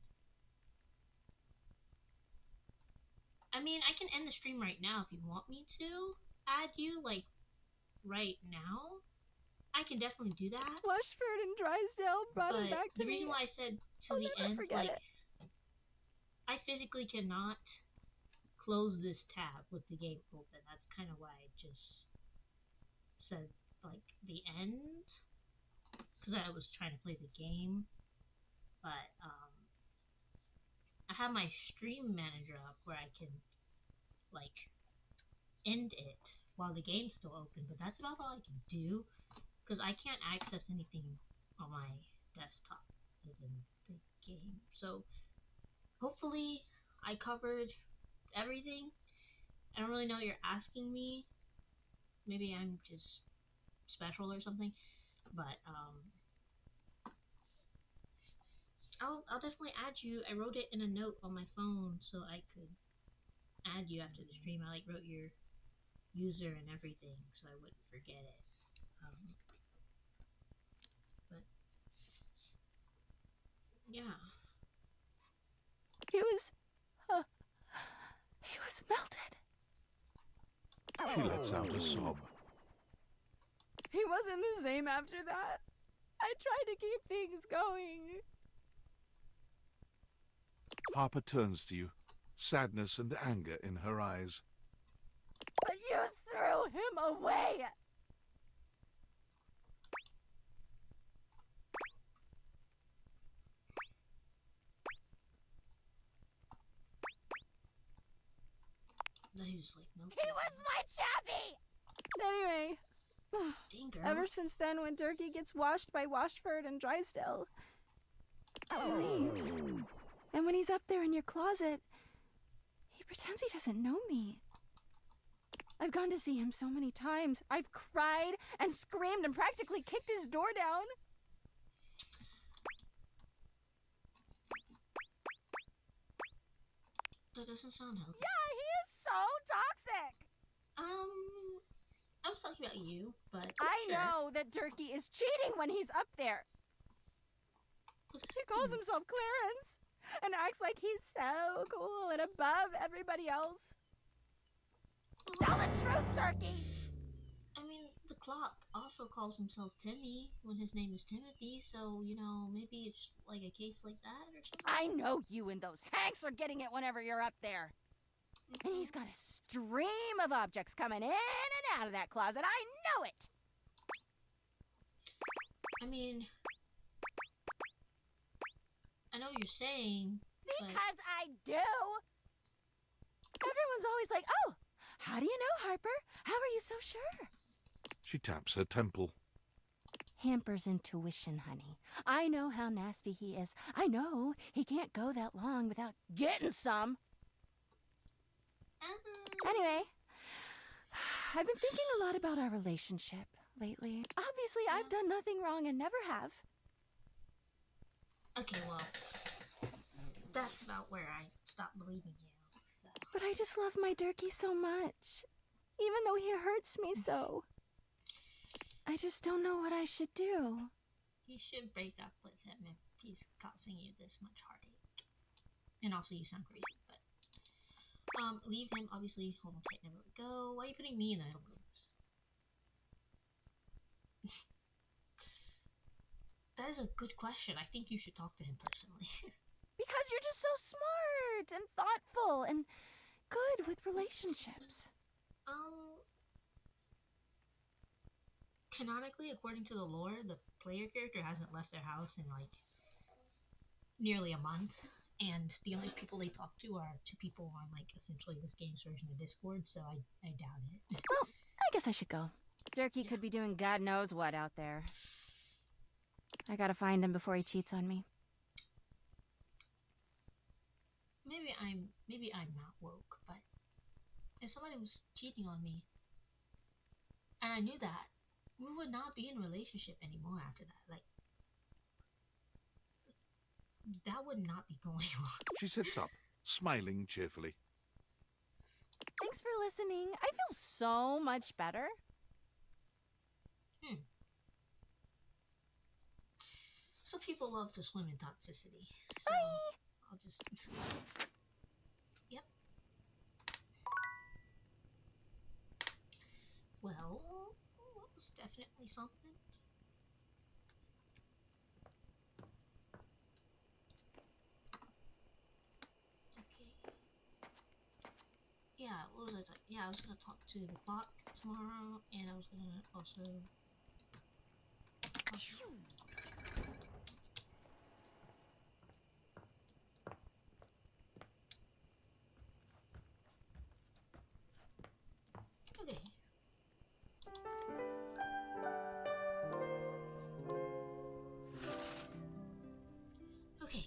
I mean, I can end the stream right now if you want me to add you, like, right now. I can definitely do that. Washford and Drysdale brought him back to me. The reason why I said to the end, like, I physically cannot close this tab with the game open. That's kind of why I just said, like, the end. Because I was trying to play the game. But, I have my stream manager up where I can, like, end it while the game's still open. But that's about all I can do. Because I can't access anything on my desktop other than the game. So, hopefully I covered everything. I don't really know what you're asking me. Maybe I'm just special or something, but I'll definitely add you. I wrote it in a note on my phone so I could add you after the stream. I like wrote your user and everything so I wouldn't forget it. But yeah. He was melted. She lets out a sob. He wasn't the same after that. I tried to keep things going. Harper turns to you, sadness and anger in her eyes. But you threw him away! Then he was like, no. He was my chappy! Anyway, Dang, girl. ever since then, when Durkee gets washed by Washford and Drysdale, he leaves. And when he's up there in your closet, he pretends he doesn't know me. I've gone to see him so many times. I've cried and screamed and practically kicked his door down. That doesn't sound healthy. Yeah, he is so toxic. I was talking about you, but I sure. know that Durkee is cheating when he's up there. He calls himself Clarence and acts like he's so cool and above everybody else. Tell the truth, Durkee! I mean, the clock also calls himself Timmy when his name is Timothy, so, you know, maybe it's like a case like that or something. I know you and those Hanks are getting it whenever you're up there. And he's got a stream of objects coming in and out of that closet. I know it! I mean, I know what you're saying, Because but... I do! Everyone's always like, oh, how do you know, Harper? How are you so sure? She taps her temple. Hamper's intuition, honey. I know how nasty he is. I know he can't go that long without getting some. Anyway, I've been thinking a lot about our relationship lately. Obviously, I've done nothing wrong and never have. Okay, well, that's about where I stopped believing you, so... But I just love my Durkee so much. Even though he hurts me so. I just don't know what I should do. You should break up with him if he's causing you this much heartache. And also, you sound crazy, but... leave him, obviously. Hold on tight, never let go. Why are you putting me in the middle of this? That is a good question. I think you should talk to him personally. Because you're just so smart and thoughtful and good with relationships. Canonically, according to the lore, the player character hasn't left their house in, like, nearly a month. And the only people they talk to are two people on, like, essentially this game's version of Discord, so I doubt it. Well, I guess I should go. Durkee could be doing God knows what out there. I gotta find him before he cheats on me. Maybe I'm not woke, but if somebody was cheating on me, and I knew that, we would not be in a relationship anymore after that. Like, that would not be going on. She sits up, smiling cheerfully. Thanks for listening. I feel so much better. So people love to swim in toxicity. So Bye! I'll just... Yep. Well, that was definitely something. Okay. Yeah, what was I talking? Yeah, I was gonna talk to the clock tomorrow, and I was gonna also... Okay. Okay.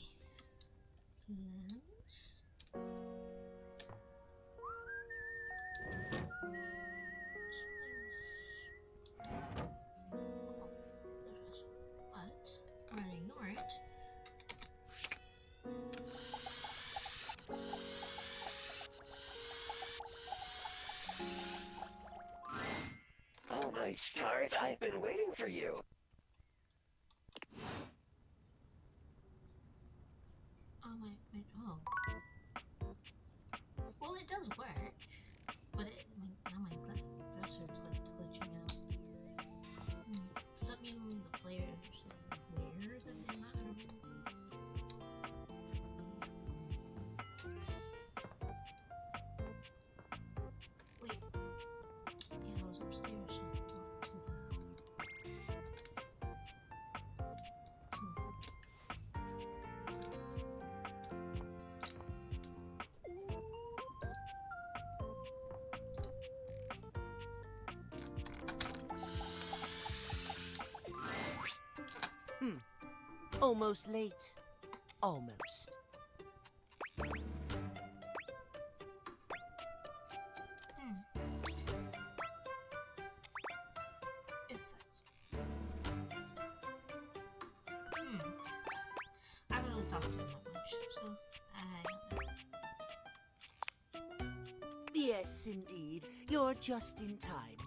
My stars, I've been waiting for you. Oh, wait, oh. Well, it does work, but now my dresser is like glitching out. Does that mean the player is like weird and they're not? Wait. Yeah, I was upstairs and I talked to Almost late. Almost. I haven't really talked to him that much, so I don't know. Yes, indeed. You're just in time.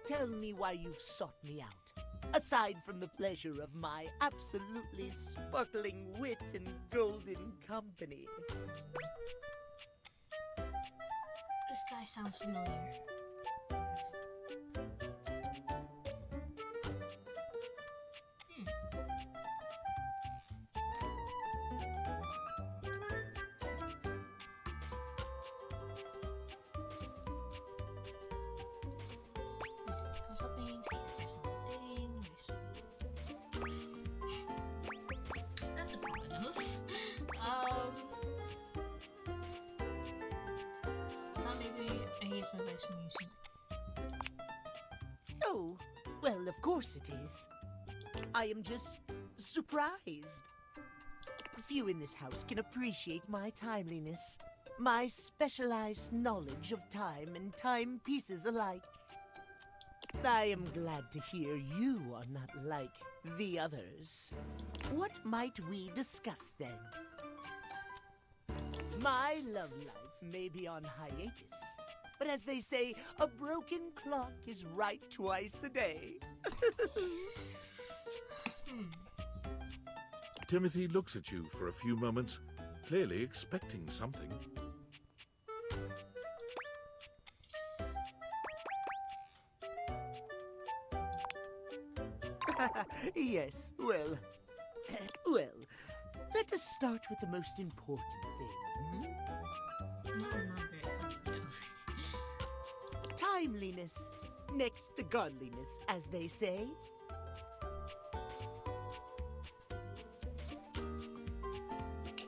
Tell me why you've sought me out. Aside from the pleasure of my absolutely sparkling wit and golden company. This guy sounds familiar. That's a bonus. Thought maybe I hear some advice from you soon. Oh, well, of course it is. I am just surprised. Few in this house can appreciate my timeliness, my specialized knowledge of time and timepieces alike. I am glad to hear you are not like the others. What might we discuss then? My love life may be on hiatus, but as they say, a broken clock is right twice a day. Timothy looks at you for a few moments, clearly expecting something. Yes, well, let us start with the most important thing. That was not very funny, no. Timeliness, next to godliness, as they say. I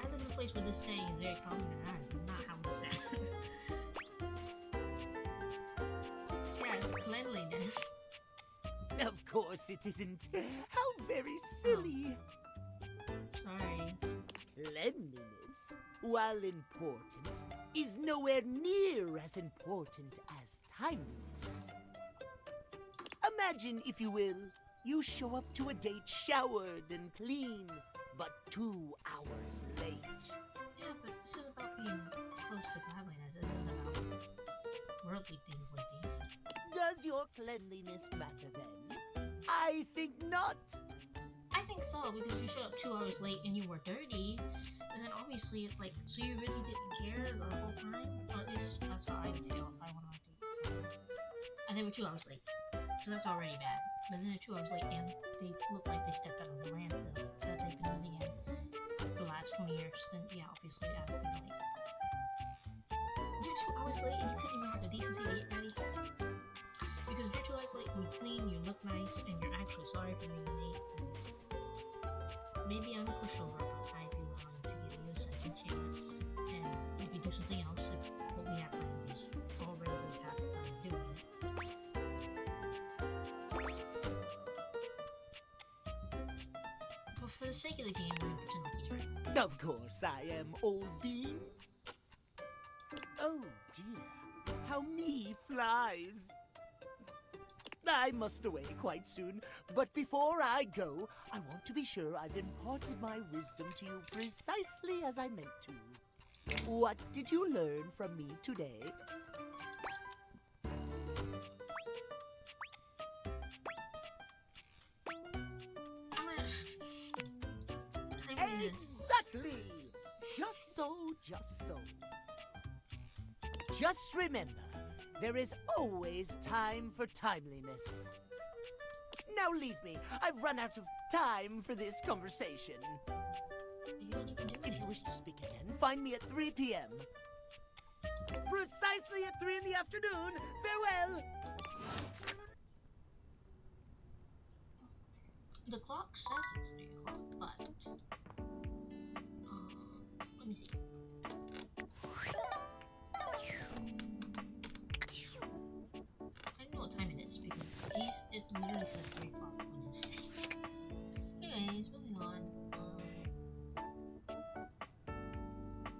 live in a place where this saying is very common and that is not how it's said. Yeah, it's cleanliness. Of course it isn't. How very silly. Sorry. Cleanliness, while important, is nowhere near as important as timeliness. Imagine, if you will, you show up to a date showered and clean, but 2 hours late. Yeah, but this is about being close to godliness. This isn't about worldly things like these. Does your cleanliness matter then? I think not. I think so, because you showed up 2 hours late and you were dirty, and then obviously it's like, so you really didn't care the whole time? At least that's how I would feel if I went on a date. And they were 2 hours late, so that's already bad. But then they're 2 hours late and they look like they stepped out of the landfill that they've been living in for the last 20 years. Then yeah, obviously I would be like, you're 2 hours late and you couldn't even have the decency to get ready? Because you're 2 hours late and you clean, you look nice, and you're actually sorry for being late. Maybe I'm a pushover, but I'd be willing to give you a second chance and maybe do something else if what we have planned is already past the time of doing it. But for the sake of the game, we're gonna pretend like he's right. Of course I am, old bean. Oh dear, how me flies. I must away quite soon, but before I go, I want to be sure I've imparted my wisdom to you precisely as I meant to. What did you learn from me today? Exactly! Just so, just so. Just remember, there is always time for timeliness. Now leave me. I've run out of time for this conversation. If you wish to speak again, find me at 3 p.m. Precisely at 3 in the afternoon. Farewell! The clock says it's 3 o'clock, but let me see. I don't know what time it is because it literally says 3 o'clock when it's anyways, moving on.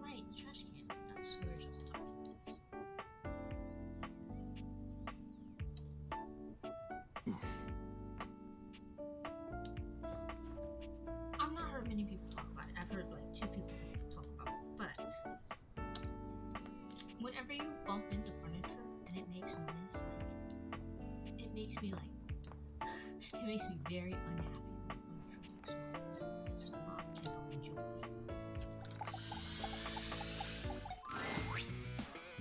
Right, the trash can. That's where we're supposed to talk about this. I've not heard many people talk about it. I've heard like 2 people talk about it, but whenever you bump into furniture and it makes noise, like it makes me very unhappy when furniture makes noise. It's not cannot enjoy.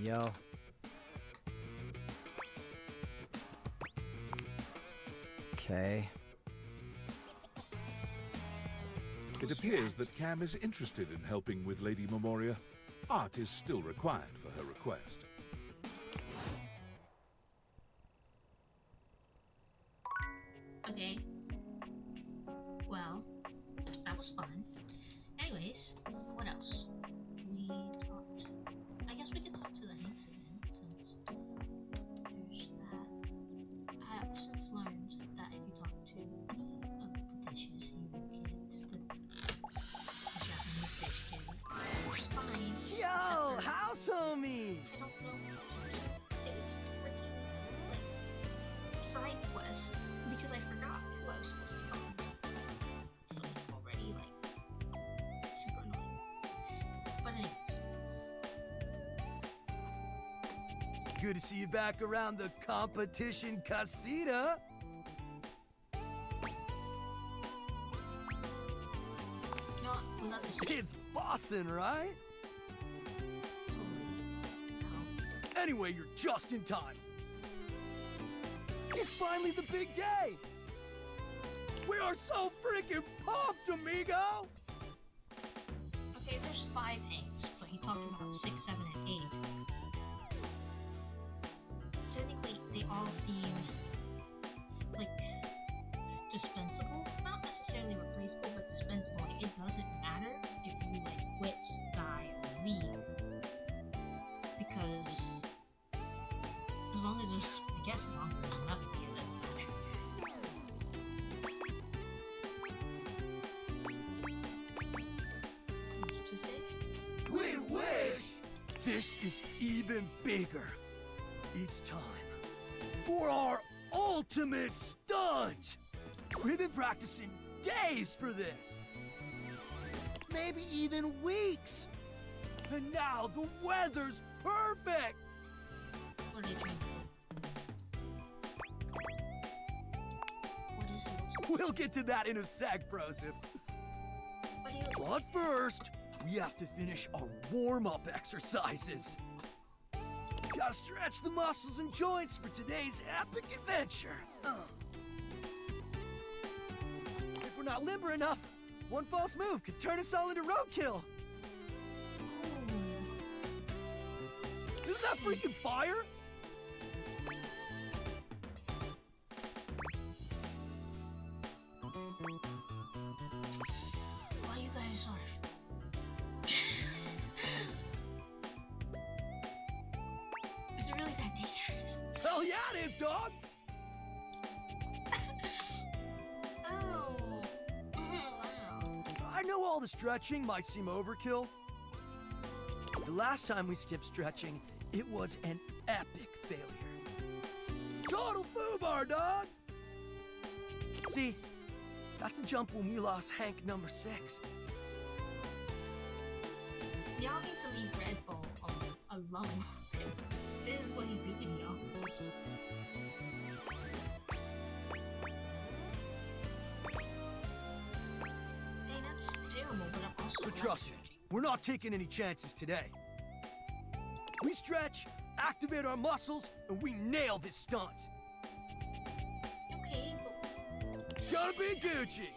Yo. Okay. It appears that Cam is interested in helping with Lady Memoria. Art is still required for her request. Okay. Well, that was fun. Anyways, what else? We talked. I guess we could talk to the Hanks again, since there's that. I have since learned that if you talk to any of the dishes, you get the Japanese dish too. It's fine. Yo, house homie! I don't know. It's freaking like side quest because I forgot who I was supposed to be talking to. So it's already like super annoying. But anyways. Good to see you back around the competition casita. Not without this. It's bossin', right? Anyway, you're just in time. It's finally the big day. We are so freaking pumped, amigo. Okay, there's 5 eggs, but he talked about 6, 7, and 8. Technically, they all seem like dispensable. Not necessarily replaceable, but dispensable. Like, it doesn't matter if you like quit, die, or leave. Because as long as there's, I guess as long as there's enough of you, it doesn't matter. Who's to say? We wish this is even bigger each time for our ultimate stunt. We've been practicing days for this, maybe even weeks, and now the weather's perfect. What are you doing? What is it? We'll get to that in a sec, Broseph. What do you But first, we have to finish our warm-up exercises. Gotta stretch the muscles and joints for today's epic adventure. If we're not limber enough, one false move could turn us all into roadkill. Isn't that freaking fire? Why you guys are... Is it really that dangerous? Hell yeah it is, dog! Oh. Wow. I know all the stretching might seem overkill. The last time we skipped stretching, it was an epic failure. Total foobar, dog! See, that's a jump when we lost Hank number 6. Y'all need to leave Red Bull alone. This is what he's doing, y'all. Hey, that's terrible, but So trust me, we're not taking any chances today. We stretch, activate our muscles, and we nail this stunt. Okay, but It's gotta be Gucci.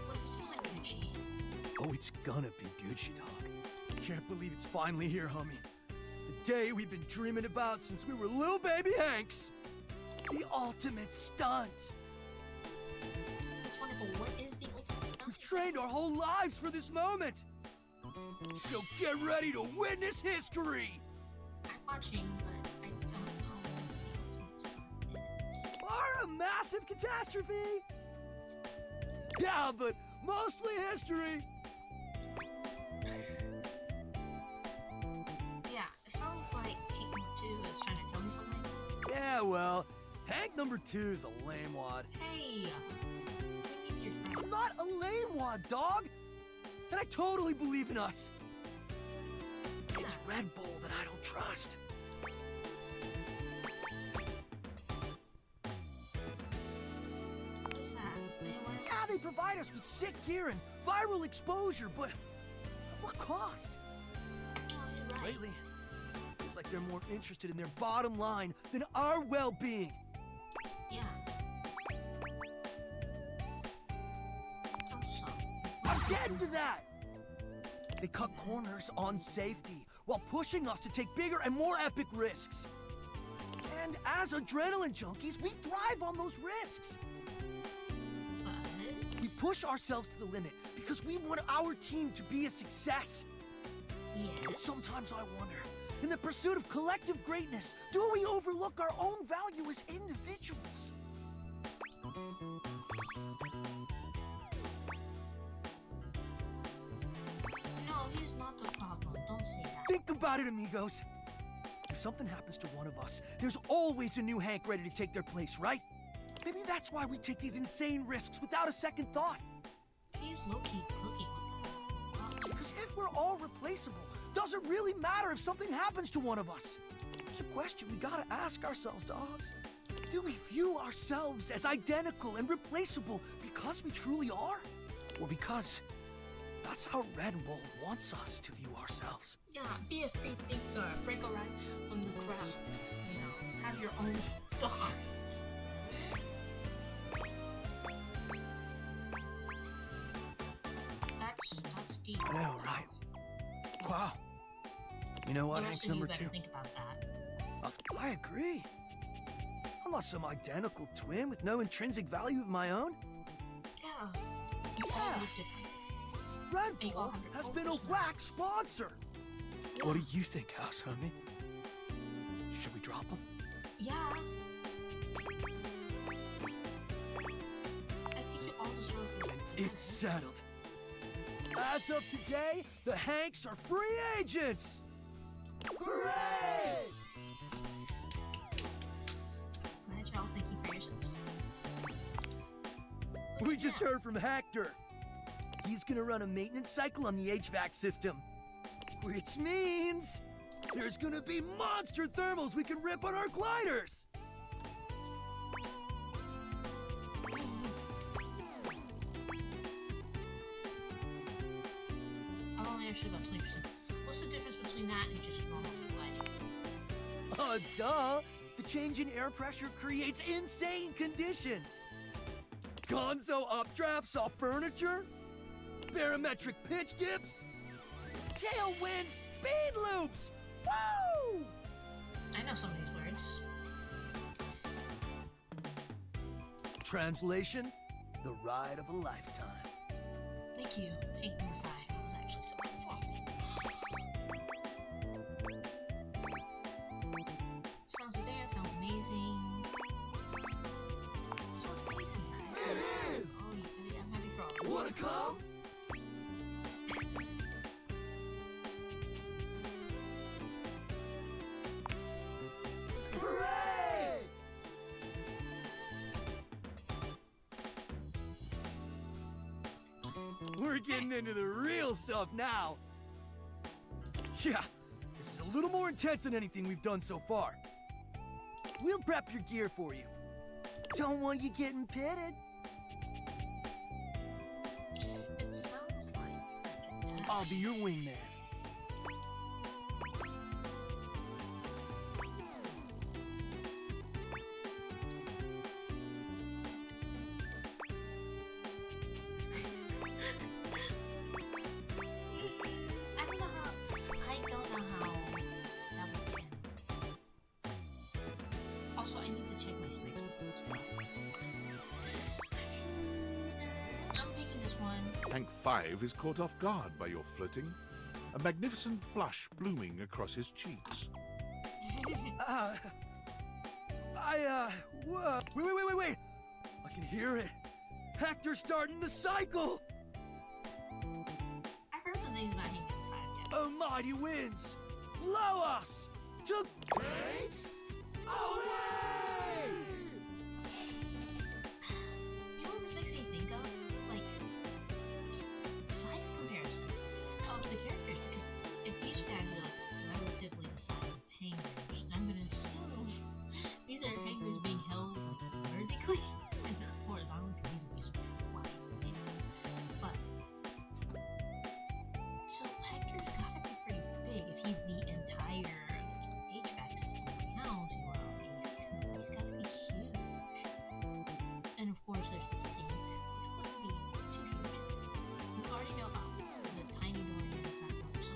what if it's not Gucci? Oh, it's gonna be Gucci, dog. Can't believe it's finally here, homie. The day we've been dreaming about since we were little baby Hanks. The ultimate stunt. That's wonderful. What is the ultimate stunt? We've trained our whole lives for this moment. So get ready to witness history. I'm watching, but I don't know what the ultimate stunt is. Or a massive catastrophe. Yeah, but mostly history. Yeah, it sounds like Hank number 2 is trying to tell me something. Yeah, well, Hank number 2 is a lame wad. Hey, bring me to your friends. I'm not a lame wad, dog. And I totally believe in us. It's Red Bull that I don't trust. What is that? Yeah, they provide us with sick gear and viral exposure, but at what cost? Oh, you're right. Lately, it's like they're more interested in their bottom line than our well-being. Yeah. Oh, so. I'm getting to that! They cut corners on safety while pushing us to take bigger and more epic risks. And as adrenaline junkies, we thrive on those risks. We push ourselves to the limit because we want our team to be a success. Yes. Sometimes I wonder, in the pursuit of collective greatness, do we overlook our own value as individuals? No, he's not the problem. Don't say that. Think about it, amigos. If something happens to one of us, there's always a new Hank ready to take their place, right? Maybe that's why we take these insane risks without a second thought. He's low-key cooking with them. Because if we're all replaceable, doesn't really matter if something happens to one of us. It's a question we gotta ask ourselves, dogs. Do we view ourselves as identical and replaceable because we truly are? Or because that's how Red Bull wants us to view ourselves? Yeah, be a free thinker. Break away from the crowd. You know, have your own thoughts. That's deep. I know, right? Wow. You know what, You Hank's also number better 2? think about that. I agree. I'm not some identical twin with no intrinsic value of my own. Yeah. You all look different. Red And you all Bull have your has own been a personality. whack sponsor. What do you think, House Homie? Should we drop him? Yeah. I think you all deserve it. It's settled. As of today, the Hanks are free agents! Hooray! Glad y'all thinking for yourselves. We just heard from Hector. He's gonna run a maintenance cycle on the HVAC system. Which means there's gonna be monster thermals we can rip on our gliders! I'm only actually about 20%. What's the difference between that and just normal gliding? Duh! The change in air pressure creates insane conditions! Gonzo updrafts off furniture? Barometric pitch dips? Tailwind speed loops! Woo! I know some of these words. Translation, the ride of a lifetime. Thank you. Hank number 5. I was actually so informed. Sounds bad. Sounds amazing. Sounds amazing, guys. It is! Oh, yeah, I'm having trouble. Wanna come? Hooray! We're getting into the real stuff now. Yeah, this is a little more intense than anything we've done so far. We'll prep your gear for you. Don't want you getting pitted. I'll be your wingman. I don't know how that would end. Also, I need to check my specs before as well. I'm picking this one. Hank 5 is caught off guard by your flirting, a magnificent blush blooming across his cheeks. Wait! I can hear it. Hector's starting the cycle. I've heard some things about Hank 5 yet. A mighty winds blow us to grace away. You know what this makes me think of? Like, size comparison of the characters. Because if these guys are like relatively the size of hangers, I'm gonna assume these are hangers being held like vertically and not horizontally because these would be super wide. But so Hector's gotta be pretty big if he's the entire HVAC system of the house. Well, he's gotta be huge. And of course, there's the sink, which wouldn't be too huge. You already know about the tiny door and the back door, so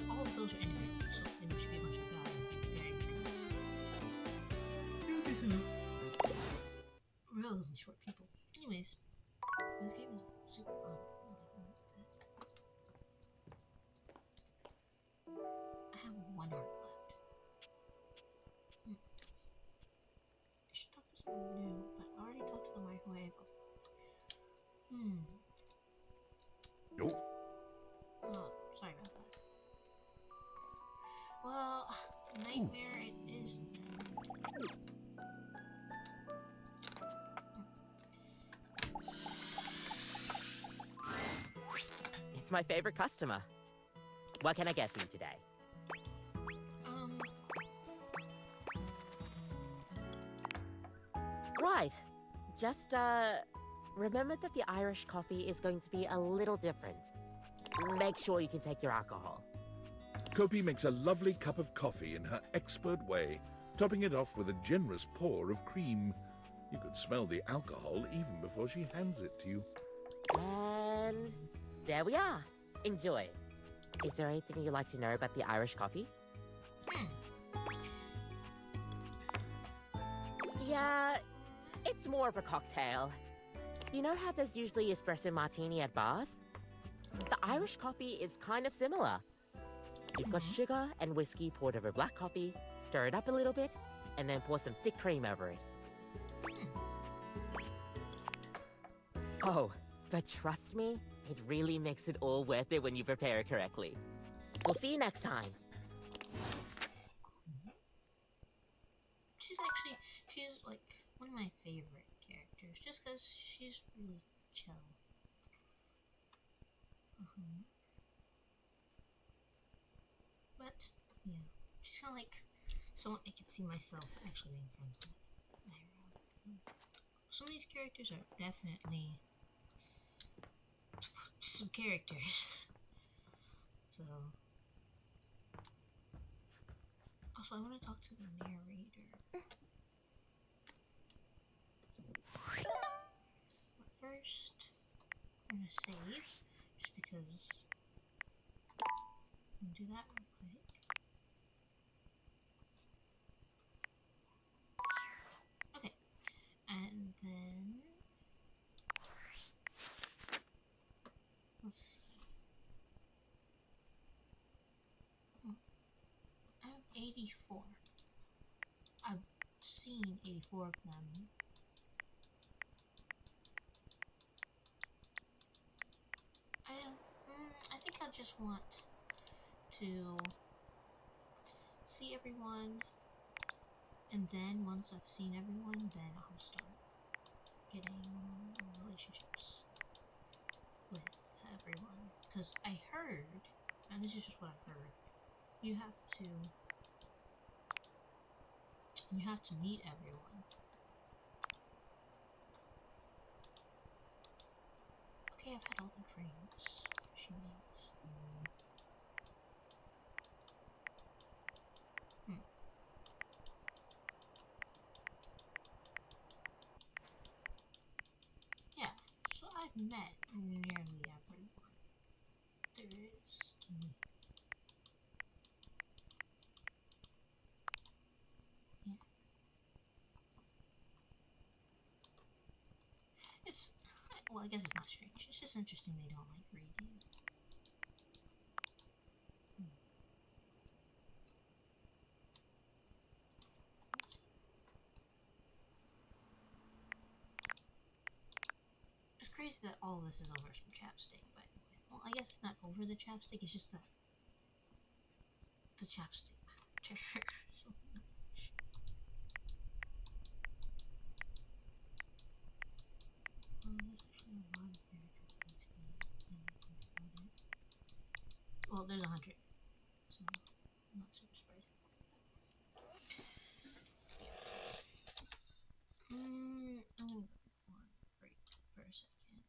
all of those are individual. So then there should be a bunch of very nice, relatively short people. Anyways, this game is super fun. I have 1 heart left. I should talk to someone new, but I already talked to the microwave. Nope. Oh, sorry about that. Well, nightmare it is then. It's my favorite customer. What can I get for you today? Right. Just, remember that the Irish coffee is going to be a little different. Make sure you can take your alcohol. Kopi makes a lovely cup of coffee in her expert way, topping it off with a generous pour of cream. You could smell the alcohol even before she hands it to you. And there we are. Enjoy. Is there anything you'd like to know about the Irish coffee? Yeah, it's more of a cocktail. You know how there's usually espresso martini at bars? The Irish coffee is kind of similar. You've got sugar and whiskey poured over black coffee, stir it up a little bit, and then pour some thick cream over it. Oh, but trust me, it really makes it all worth it when you prepare it correctly. We'll see you next time. She's like one of my favorite characters, just because she's really chill. But, yeah, she's kind of like someone I can see myself actually being friends with. Some of these characters are definitely some characters. So, also I want to talk to the narrator. But first, I'm gonna save, just because I'm gonna do that real quick. Okay, and then let's see. I have 84. I've seen 84 of them. I think I just want to see everyone, and then once I've seen everyone, then I'll start getting relationships with everyone. Because I heard, and this is just what I've heard, you have to meet everyone. okay, I've had all the drinks she makes. Yeah, so I've met nearly everyone there is to meet. Yeah. It's, well, I guess it's not strange. It's just interesting they don't like reading. It's crazy that all of this is over some chapstick, by the way. Well, I guess it's not over the chapstick, it's just that the chapstick matter so much. There's actually a lot of characters in this game, well, there's 100, so I'm not super surprised. I'm gonna go for a break for a second.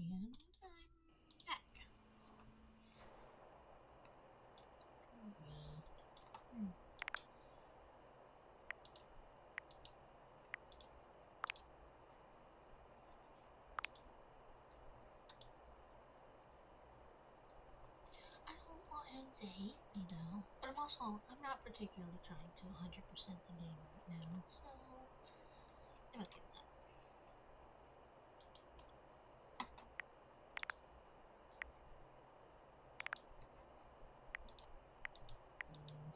And I'm back. I don't want him to hate me though, but I'm not particularly trying to 100% the game right now, so I'm okay with that.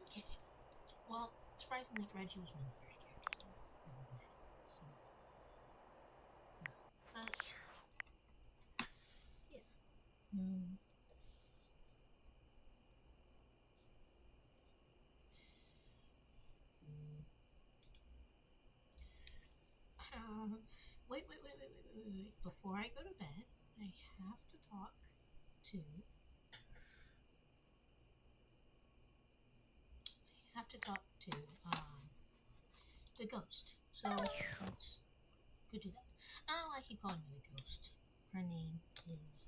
Okay. Well, surprisingly, Reggie was one of the first characters I ever met. So, but yeah. Wait. Before I go to bed, I have to talk to. The ghost. So let's go do that. I don't like you calling me the ghost. Her name is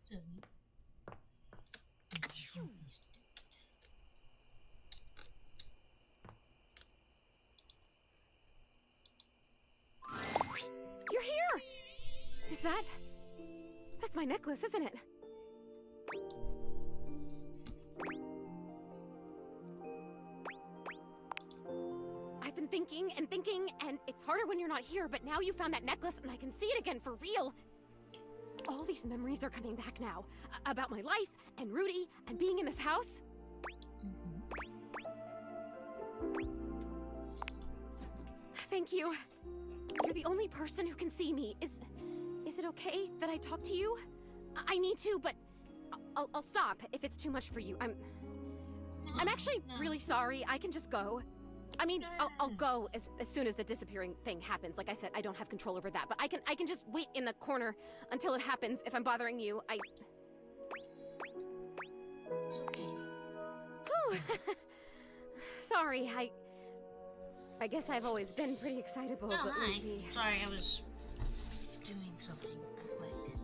Zoe. You're here! That's my necklace, isn't it? I've been thinking and thinking, and it's harder when you're not here, but now you found that necklace and I can see it again for real. All these memories are coming back now. About my life, and Rudy, and being in this house. Thank you. You're the only person who can see me. Is it okay that I talk to you? I need to, but I'll stop if it's too much for you. I'm actually really sorry. I can just go. I mean, I'll go as soon as the disappearing thing happens. Like I said, I don't have control over that, but I can just wait in the corner until it happens if I'm bothering you. Whew. Sorry, I guess I've always been pretty excitable, but maybe... Sorry, I was doing something quick.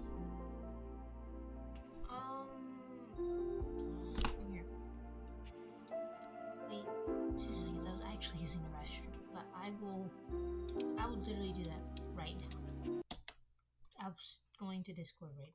Here. Wait 2 seconds. I was actually using the restroom, but I will literally do that right now. I was going to Discord right now.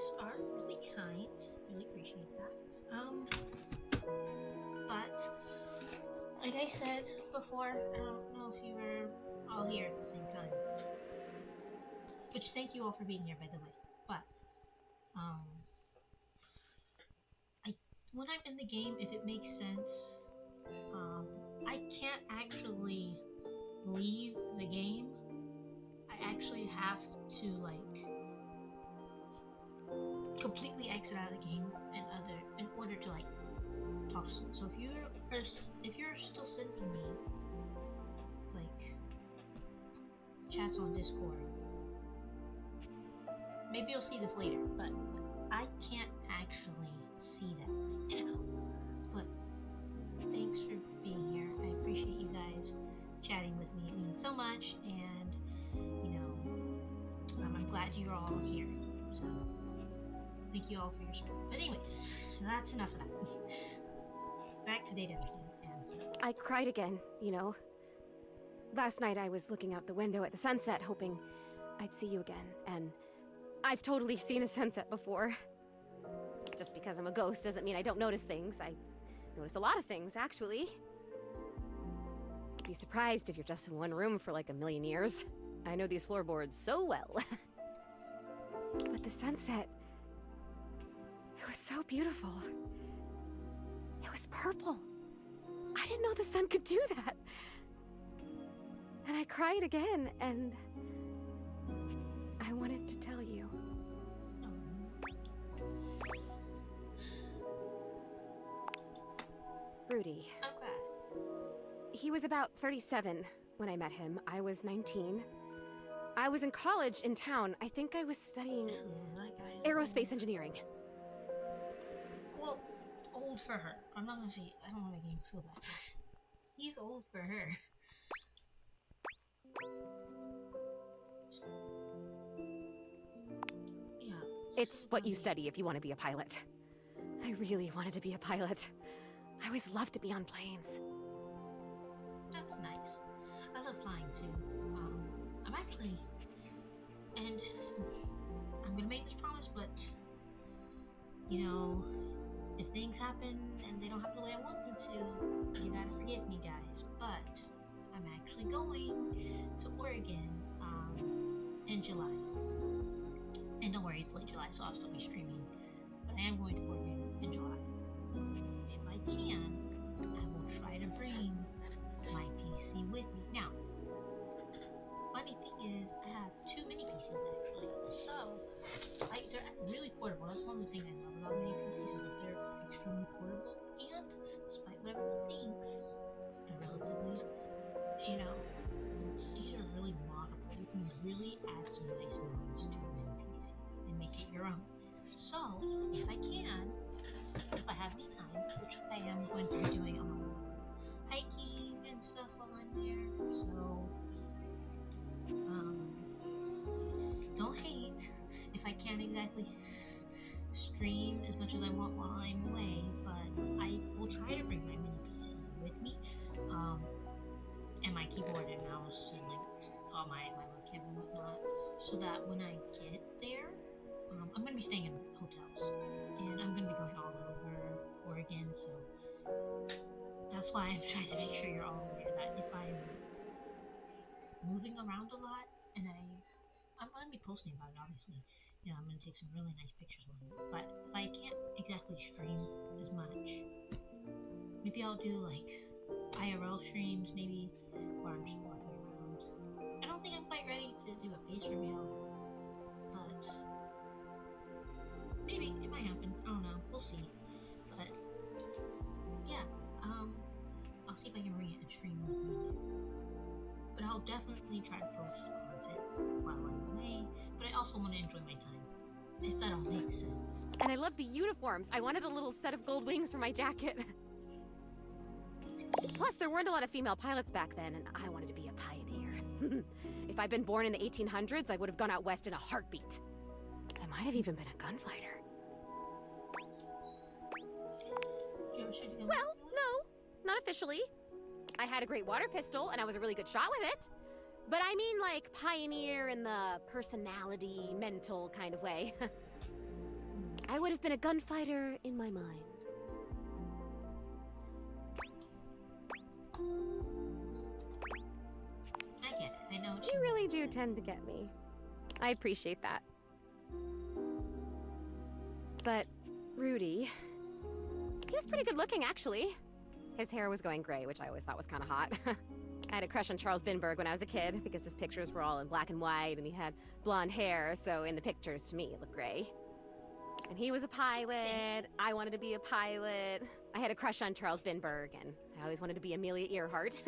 guys are really kind. Really appreciate that. But like I said before, I don't know if you were all here at the same time. Which thank you all for being here, by the way. But when I'm in the game, if it makes sense, I can't actually leave the game. I actually have to like completely exit out of the game in order to like talk to someone. So if you're still sending me like chats on Discord, maybe you'll see this later, but I can't actually see that right now. But thanks for being here. I appreciate you guys chatting with me. It means so much, and you know, I'm glad you're all here. So thank you all for your support. But anyways, that's enough of that. Back to date everything. I cried again, you know. Last night I was looking out the window at the sunset, hoping I'd see you again, and I've totally seen a sunset before. Just because I'm a ghost doesn't mean I don't notice things. I notice a lot of things, actually. Be surprised if you're just in one room for like a million years. I know these floorboards so well. But the sunset, it was so beautiful. It was purple. I didn't know the sun could do that. And I cried again, and I wanted to tell you. Rudy. Okay. He was about 37 when I met him. I was 19. I was in college in town. I think I was studying aerospace engineering. Well, old for her. I'm not gonna say, I don't want to make him feel bad. He's old for her. Yeah. It's what you study if you want to be a pilot. I really wanted to be a pilot. I always loved to be on planes. That's nice. I love flying too. I'm actually, and I'm gonna make this promise, but you know, if things happen and they don't happen the way I want them to, you gotta forgive me, guys. But I'm actually going to Oregon in July. And don't worry, it's late July, so I'll still be streaming. But I am going to Oregon in July. If I can, I will try to bring my PC with me. Now, funny thing is, I have 2 mini PCs actually. So, they're really portable. That's one of the things I love about mini PCs is that they're extremely portable, and despite what everyone thinks, they're relatively, you know, these are really moddable. You can really add some nice mods to a mini PC and make it your own. So, if I can, if I have any time, which I am going to be doing hiking and stuff while I'm there, so don't hate if I can't exactly stream as much as I want while I'm away, but I will try to bring my mini PC with me, and my keyboard and mouse and like all my webcam and whatnot, so that when I get there, I'm going to be staying in hotels, and I'm going to be going all over Oregon, so that's why I'm trying to make sure you're all aware that if I'm moving around a lot, and I'm going to be posting about it, obviously, you know, I'm going to take some really nice pictures with it, but if I can't exactly stream as much, maybe I'll do like IRL streams, maybe, where I'm just walking around. I don't think I'm quite ready to do a face reveal, but maybe it might happen. I don't know. We'll see. But yeah, I'll see if I can bring it and stream with me. But I'll definitely try to post content while I'm away. But I also want to enjoy my time, if that all makes sense. And I love the uniforms. I wanted a little set of gold wings for my jacket. Plus, there weren't a lot of female pilots back then, and I wanted to be a pioneer. If I'd been born in the 1800s, I would have gone out west in a heartbeat. I might have even been a gunfighter. Well, no, not officially. I had a great water pistol, and I was a really good shot with it. But I mean like pioneer in the personality, mental kind of way. I would have been a gunfighter in my mind. I get it. I know what You really do tend to get me. I appreciate that. But Rudy, he was pretty good looking, actually. His hair was going gray, which I always thought was kind of hot. I had a crush on Charles Binberg when I was a kid because his pictures were all in black and white and he had blonde hair, so in the pictures, to me, it looked gray. And he was a pilot. I wanted to be a pilot. I had a crush on Charles Binberg, and I always wanted to be Amelia Earhart.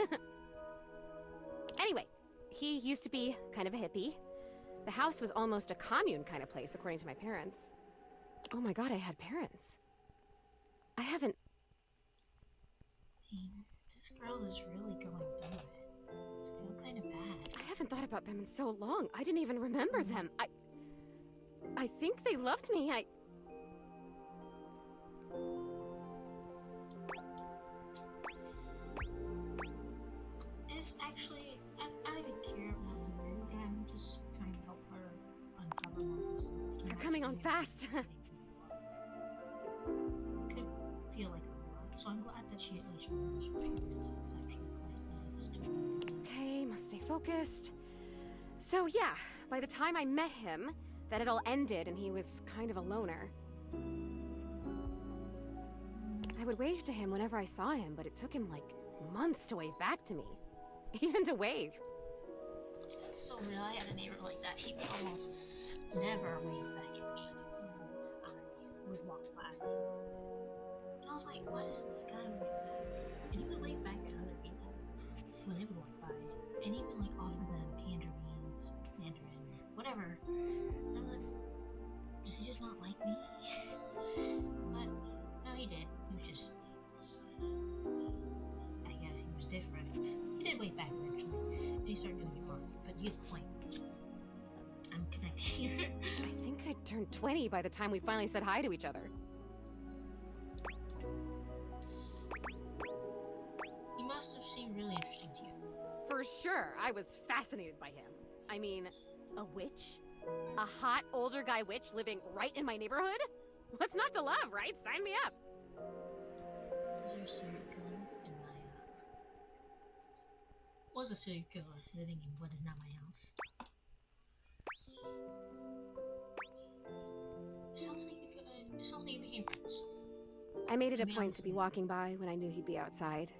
Anyway, he used to be kind of a hippie. The house was almost a commune kind of place, according to my parents. Oh my god, I had parents. I haven't... This girl is really going through it. I feel kind of bad. I haven't thought about them in so long. I didn't even remember them. I think they loved me. It's actually, I don't even care about the rude guy. I'm just trying to help her uncover more stuff. You're coming on fast. Could feel like a lot, so I'm glad that she at least remembers her parents. It's actually quite nice to Okay, must stay focused. So yeah, by the time I met him, that had all ended and he was kind of a loner. I would wave to him whenever I saw him, but it took him like months to wave back to me. Even to wave. That's so real. I had a neighbor like that. He would almost never wave back at me when I would walk by. And I was like, why doesn't this guy wave back? And he would wave back at other people when they would walk by. And even like offer them tangerines, mandarin, whatever. And I'm like, does he just not like me? But no, he did. He was just, I guess he was different. He did wave back eventually, and he started doing it wrong. But you get the point. I'm connected here. I think I turned 20 by the time we finally said hi to each other. He must have seemed really interesting to you. For sure, I was fascinated by him. I mean, a witch? A hot older guy witch living right in my neighborhood? What's not to love, right? Sign me up. Was there a serial killer in my was a serial killer living in what is now my house? It sounds like you became friends. I made it a point to be walking by when I knew he'd be outside.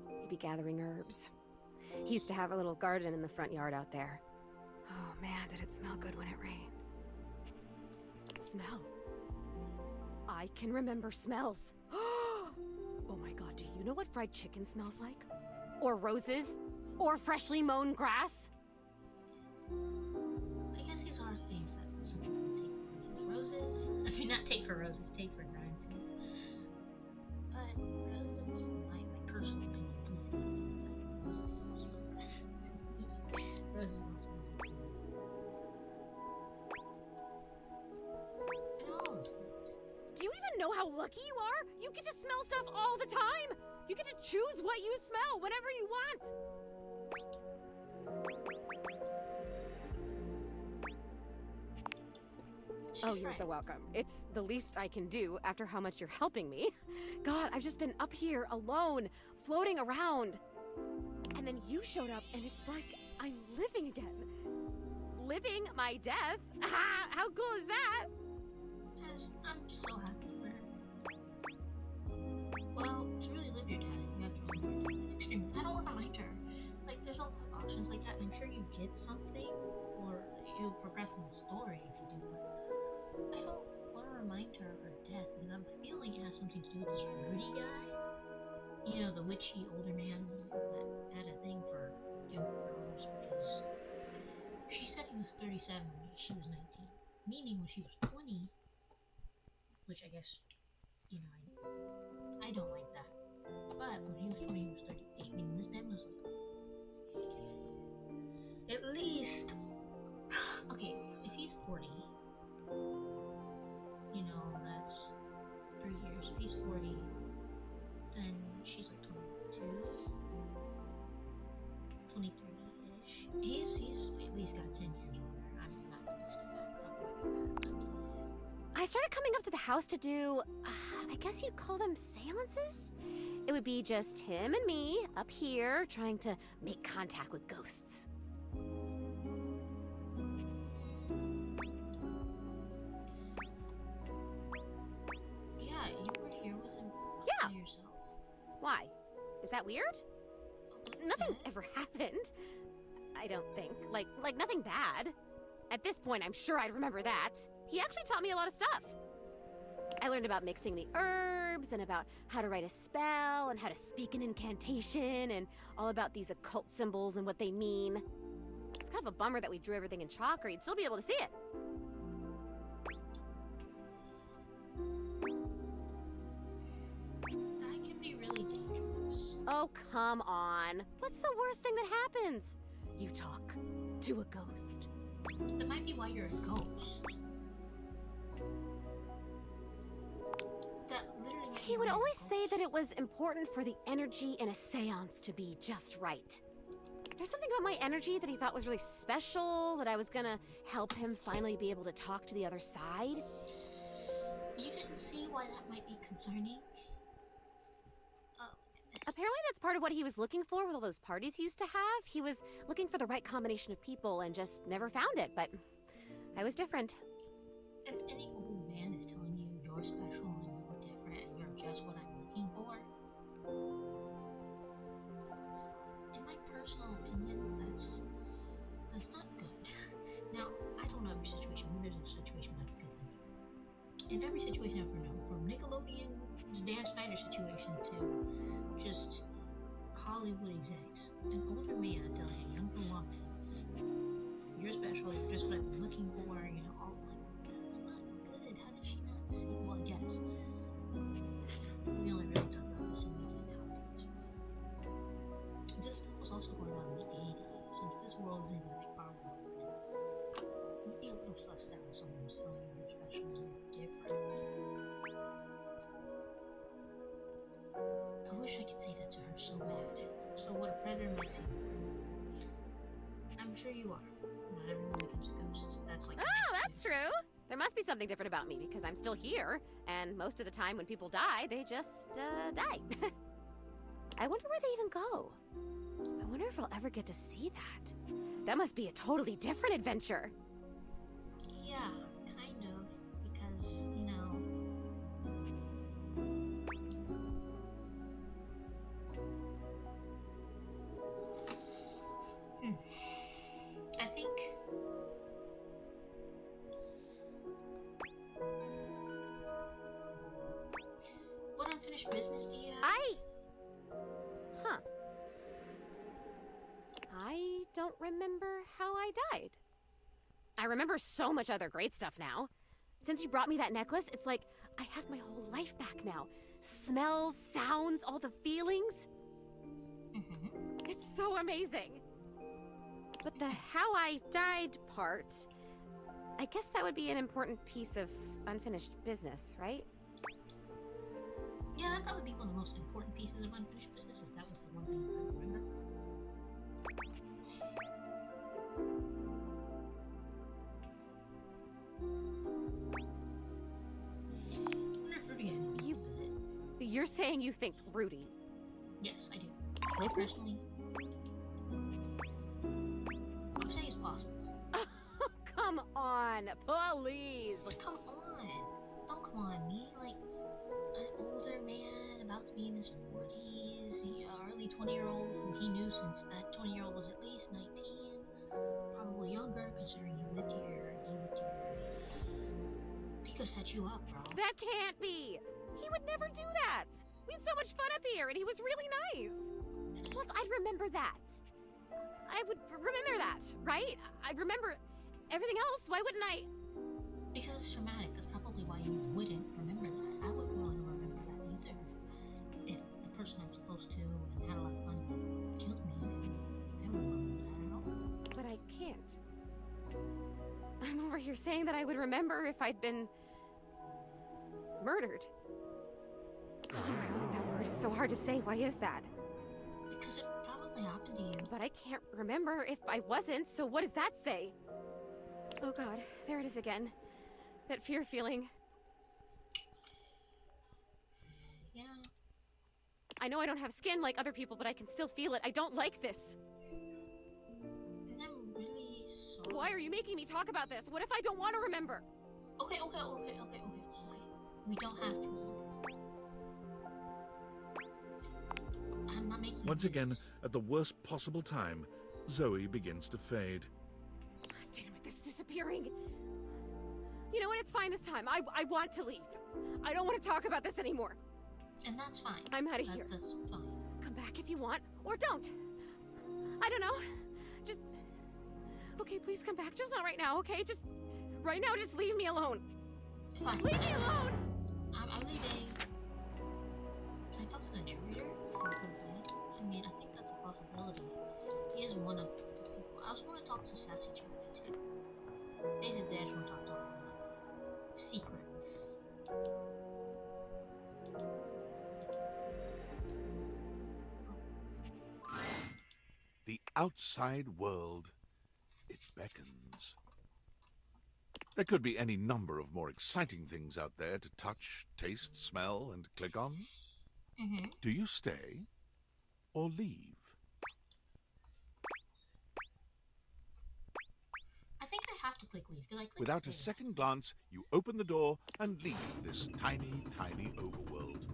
He'd be gathering herbs. He used to have a little garden in the front yard out there. Oh man, did it smell good when it rained. Smell. I can remember smells. Oh my god, do you know what fried chicken smells like? Or roses? Or freshly mown grass? I guess these are things that some people take for roses. I mean, not take for roses, take for grinds. But roses, my personal opinion, please guys don't tell me roses don't smell good. Roses don't smell good to me. And all those things. Do you even know how lucky you are? You get to smell stuff all the time! You get to choose what you smell whenever you want! Oh, you're so welcome. It's the least I can do after how much you're helping me. God, I've just been up here alone, floating around. And then you showed up and it's like I'm living again. Living my death? How cool is that? Yes, I'm so happy for her. Well, to really live your death, you have to really live your death. It's extreme. I don't want to remind her. Like, there's a lot of options like that, and I'm sure you get something, or you progress in the story if you do, but I don't want to remind her of her death, because I'm feeling it has something to do with this Rudy guy. You know, the witchy older man that had a thing for young girls, because she said he was 37 when she was 19, meaning when she was 20, which I guess, you know, I don't like that. But when he was 20, he was 38, meaning this man was at least, okay, if he's 40, you know, that's 3 years. If he's 40, then she's like 22, 23-ish. He's at least got 10 years older. I'm not optimistic about that. I started coming up to the house to do, I guess you'd call them seances? It would be just him and me up here trying to make contact with ghosts. Yeah, you were here with him by yourself. Why? Is that weird? Nothing ever happened. I don't think. Like nothing bad. At this point, I'm sure I'd remember that. He actually taught me a lot of stuff. I learned about mixing the herbs and about how to write a spell and how to speak an incantation and all about these occult symbols and what they mean. It's kind of a bummer that we drew everything in chalk or you'd still be able to see it. That can be really dangerous. Oh, come on. What's the worst thing that happens? You talk to a ghost. That might be why you're a ghost. That literally. He would always say that it was important for the energy in a seance to be just right. There's something about my energy that he thought was really special, that I was gonna help him finally be able to talk to the other side. You didn't see why that might be concerning? Apparently that's part of what he was looking for with all those parties he used to have. He was looking for the right combination of people and just never found it, but I was different. If any old man is telling you you're special and you're different and you're just what I'm looking for, in my personal opinion, that's not good. Now, I don't know every situation. Maybe there's a situation that's a good thing. In every situation I've ever known, from Nickelodeon, the Dan Snyder situation, to just Hollywood execs, an older man telling a younger woman, you're special, you're just what I've been looking for, you know, all like, that's not good. How did she not see? Well, I guess. We only really talk about this in media nowadays. This stuff was also going on in the 80s, and if this world is anything like our world, then you'd be a little sussed out if someone was telling you you're special and you're different. I wish I could say that to her so bad. So what a predator might see. I'm sure you are. Not everyone becomes a ghost. That's like. Oh, that's true. There must be something different about me because I'm still here, and most of the time when people die, they just die. I wonder where they even go. I wonder if I'll ever get to see that. That must be a totally different adventure. Yeah, kind of. Because, you know. I think what unfinished business do you have? I don't remember how I died. I remember so much other great stuff now. Since you brought me that necklace, it's like I have my whole life back now. Smells, sounds, all the feelings. It's so amazing. But the how I died part, I guess that would be an important piece of unfinished business, right? Yeah, that'd probably be one of the most important pieces of unfinished business if that was the one thing you could remember. I wonder if Rudy had anything to do with it. You're saying you think Rudy? Yes, I do. Me personally, I'm saying it's possible. Come on, please. Come on. Don't come on me. Like, an older man about to be in his 40s, early 20-year-old who he knew since that 20-year-old was at least 19. Probably younger, considering you lived here and he lived here. He could set you up, bro. That can't be. He would never do that. We had so much fun up here and he was really nice. Plus, I'd remember that. I would remember that, right? I'd remember everything else. Why wouldn't I? Because it's traumatic. That's probably why you wouldn't remember that. I wouldn't want to remember that either. If the person I was close to and had a lot of fun with killed me, I wouldn't remember that at all. But I can't. I'm over here saying that I would remember if I'd been murdered. Oh, I don't like that word. It's so hard to say. Why is that? Because it probably happened to you. But I can't remember if I wasn't, so what does that say? Oh god, there it is again. That fear feeling. I know I don't have skin like other people, but I can still feel it. I don't like this. And I'm really sorry. Why are you making me talk about this? What if I don't want to remember? Okay. We don't have to. I'm not making Once again, at the worst possible time, Zoe begins to fade. Damn it, this is disappearing. You know what? It's fine this time. I want to leave. I don't want to talk about this anymore. And that's fine. I'm out of here. That's fine. Come back if you want, or don't. I don't know. Just... Okay, please come back. Just not right now, okay? Just... Right now, just leave me alone. Fine. Leave me alone! I'm leaving. Can I talk to the narrator before I go to bed? I mean, I think that's a possibility. He is one of the people. I also want to talk to Sassy Charlie, too. Basically, I just want to talk to him. Secrets. The outside world. It beckons. There could be any number of more exciting things out there to touch, taste, smell, and click on. Do you stay or leave? I think I have to click leave because I clicked Without a save. second glance, you open the door and leave this tiny, tiny overworld.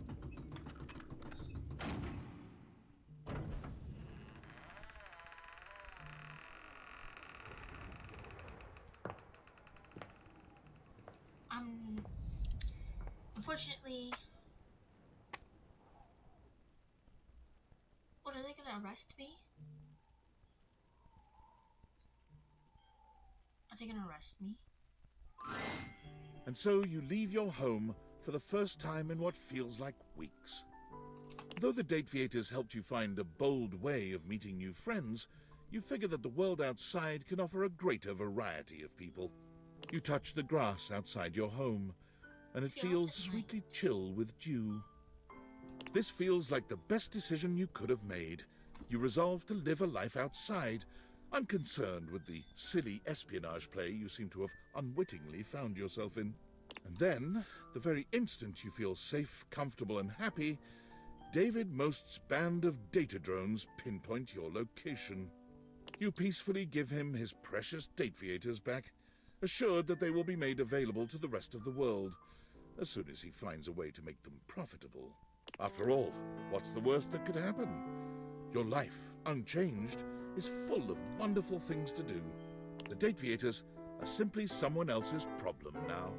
Unfortunately... What, are they gonna arrest me? Are they gonna arrest me? And so you leave your home for the first time in what feels like weeks. Though the Dateviators helped you find a bold way of meeting new friends, you figure that the world outside can offer a greater variety of people. You touch the grass outside your home, and it feels sweetly chill with dew. This feels like the best decision you could have made. You resolve to live a life outside, unconcerned with the silly espionage play you seem to have unwittingly found yourself in. And then, the very instant you feel safe, comfortable, and happy, David Most's band of data drones pinpoint your location. You peacefully give him his precious Dateviators back, assured that they will be made available to the rest of the world, as soon as he finds a way to make them profitable. After all, what's the worst that could happen? Your life, unchanged, is full of wonderful things to do. The Dateviators are simply someone else's problem now.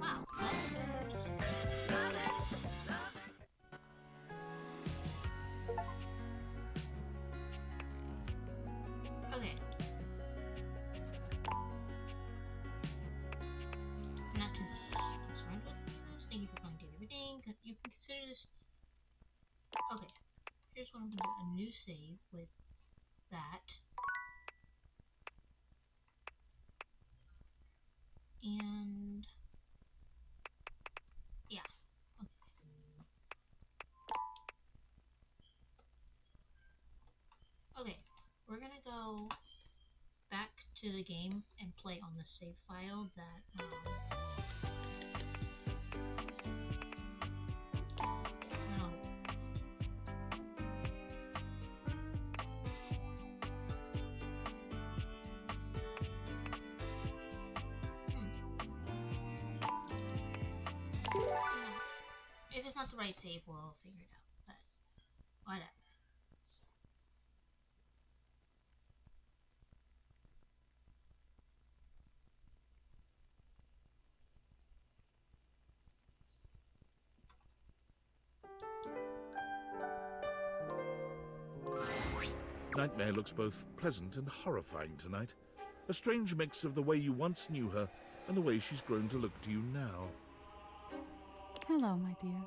Wow, that's okay. I'm not too concerned with this. Thank you for finding everything. You can consider this. Okay, here's what I'm gonna do: a new save with that, and yeah. Okay, we're gonna go back to the game and play on the save file that if it's not the right save, we'll figure it out, but whatever. Nightmare looks both pleasant and horrifying tonight. A strange mix of the way you once knew her and the way she's grown to look to you now. Hello, my dear.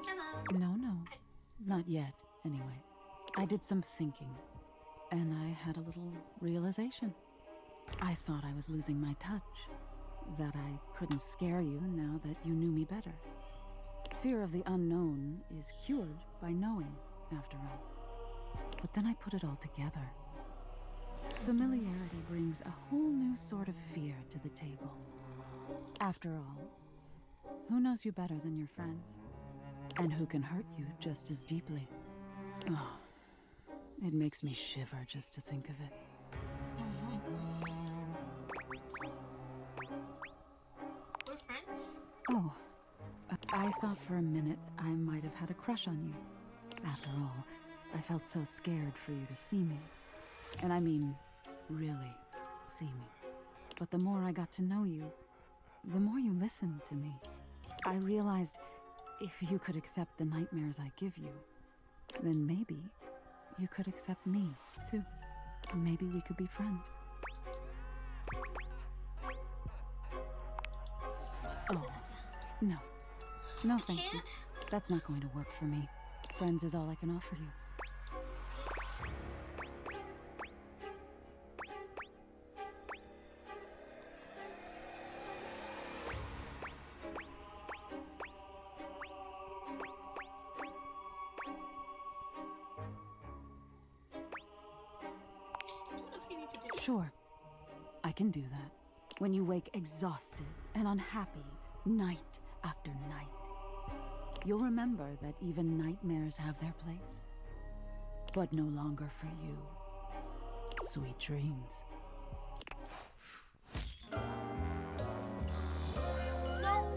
Hello. No, not yet, anyway. I did some thinking, and I had a little realization. I thought I was losing my touch, that I couldn't scare you now that you knew me better. Fear of the unknown is cured by knowing, after all. But then I put it all together. Familiarity brings a whole new sort of fear to the table. After all, who knows you better than your friends? And who can hurt you just as deeply? Oh, it makes me shiver just to think of it. We're friends? Oh, I thought for a minute I might have had a crush on you. After all, I felt so scared for you to see me. And I mean, really see me. But the more I got to know you, the more you listened to me. I realized if you could accept the nightmares I give you, then maybe you could accept me, too. Maybe we could be friends. Oh, no. No, thank you. That's not going to work for me. Friends is all I can offer you. Sure, I can do that. When you wake exhausted and unhappy night after night, you'll remember that even nightmares have their place. But no longer for you. Sweet dreams. No!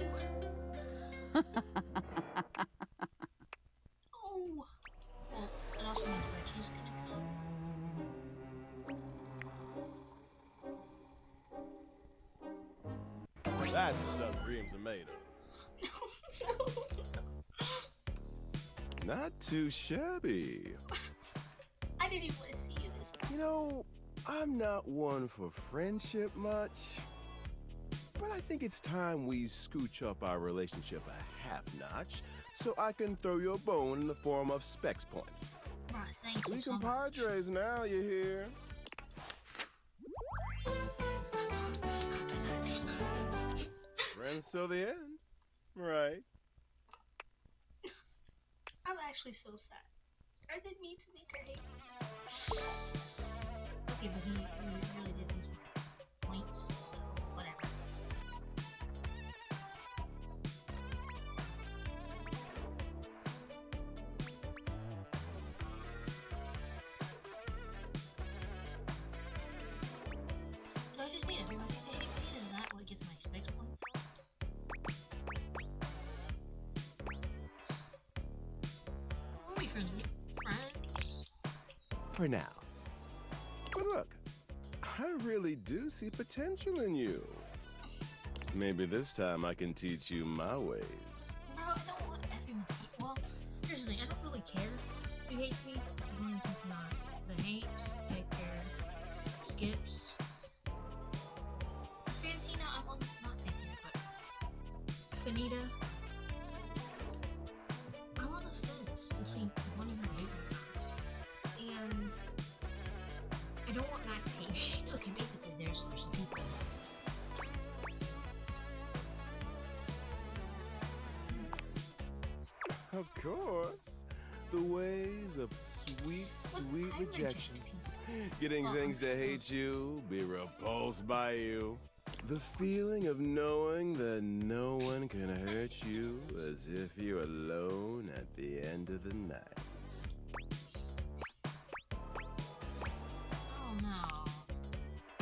Oh! Well, it also means Reggie's gonna come. That's the stuff dreams are made of. Not too shabby. I didn't even want to see you this time. You know, I'm not one for friendship much, but I think it's time we scooch up our relationship a half notch so I can throw you a bone in the form of specs points. Right, thank you We so much. compadres now, you hear? Friends till the end, right? I'm actually so sad. I didn't mean to make her hate me. Okay, but he really did lose my points, so whatever. Do I just need everyone to hate me? Is that what gets my specs points? We'll be friends. For now. But look, I really do see potential in you. Maybe this time I can teach you my ways. Bro, I don't want everyone to hate. Well, here's the thing. I don't really care who hates me, as long as it's not the hates, Victor, Skips, Fantina. I want not Fantina, but Finita. I want a fence between wanting her to hate me and I don't want Matt to hate me. Okay, basically, there's some people. Of course. The ways of sweet, sweet rejection. Getting things to hate you, be repulsed by you. The feeling of knowing that no one can hurt you as if you're alone at the end of the night. Oh no.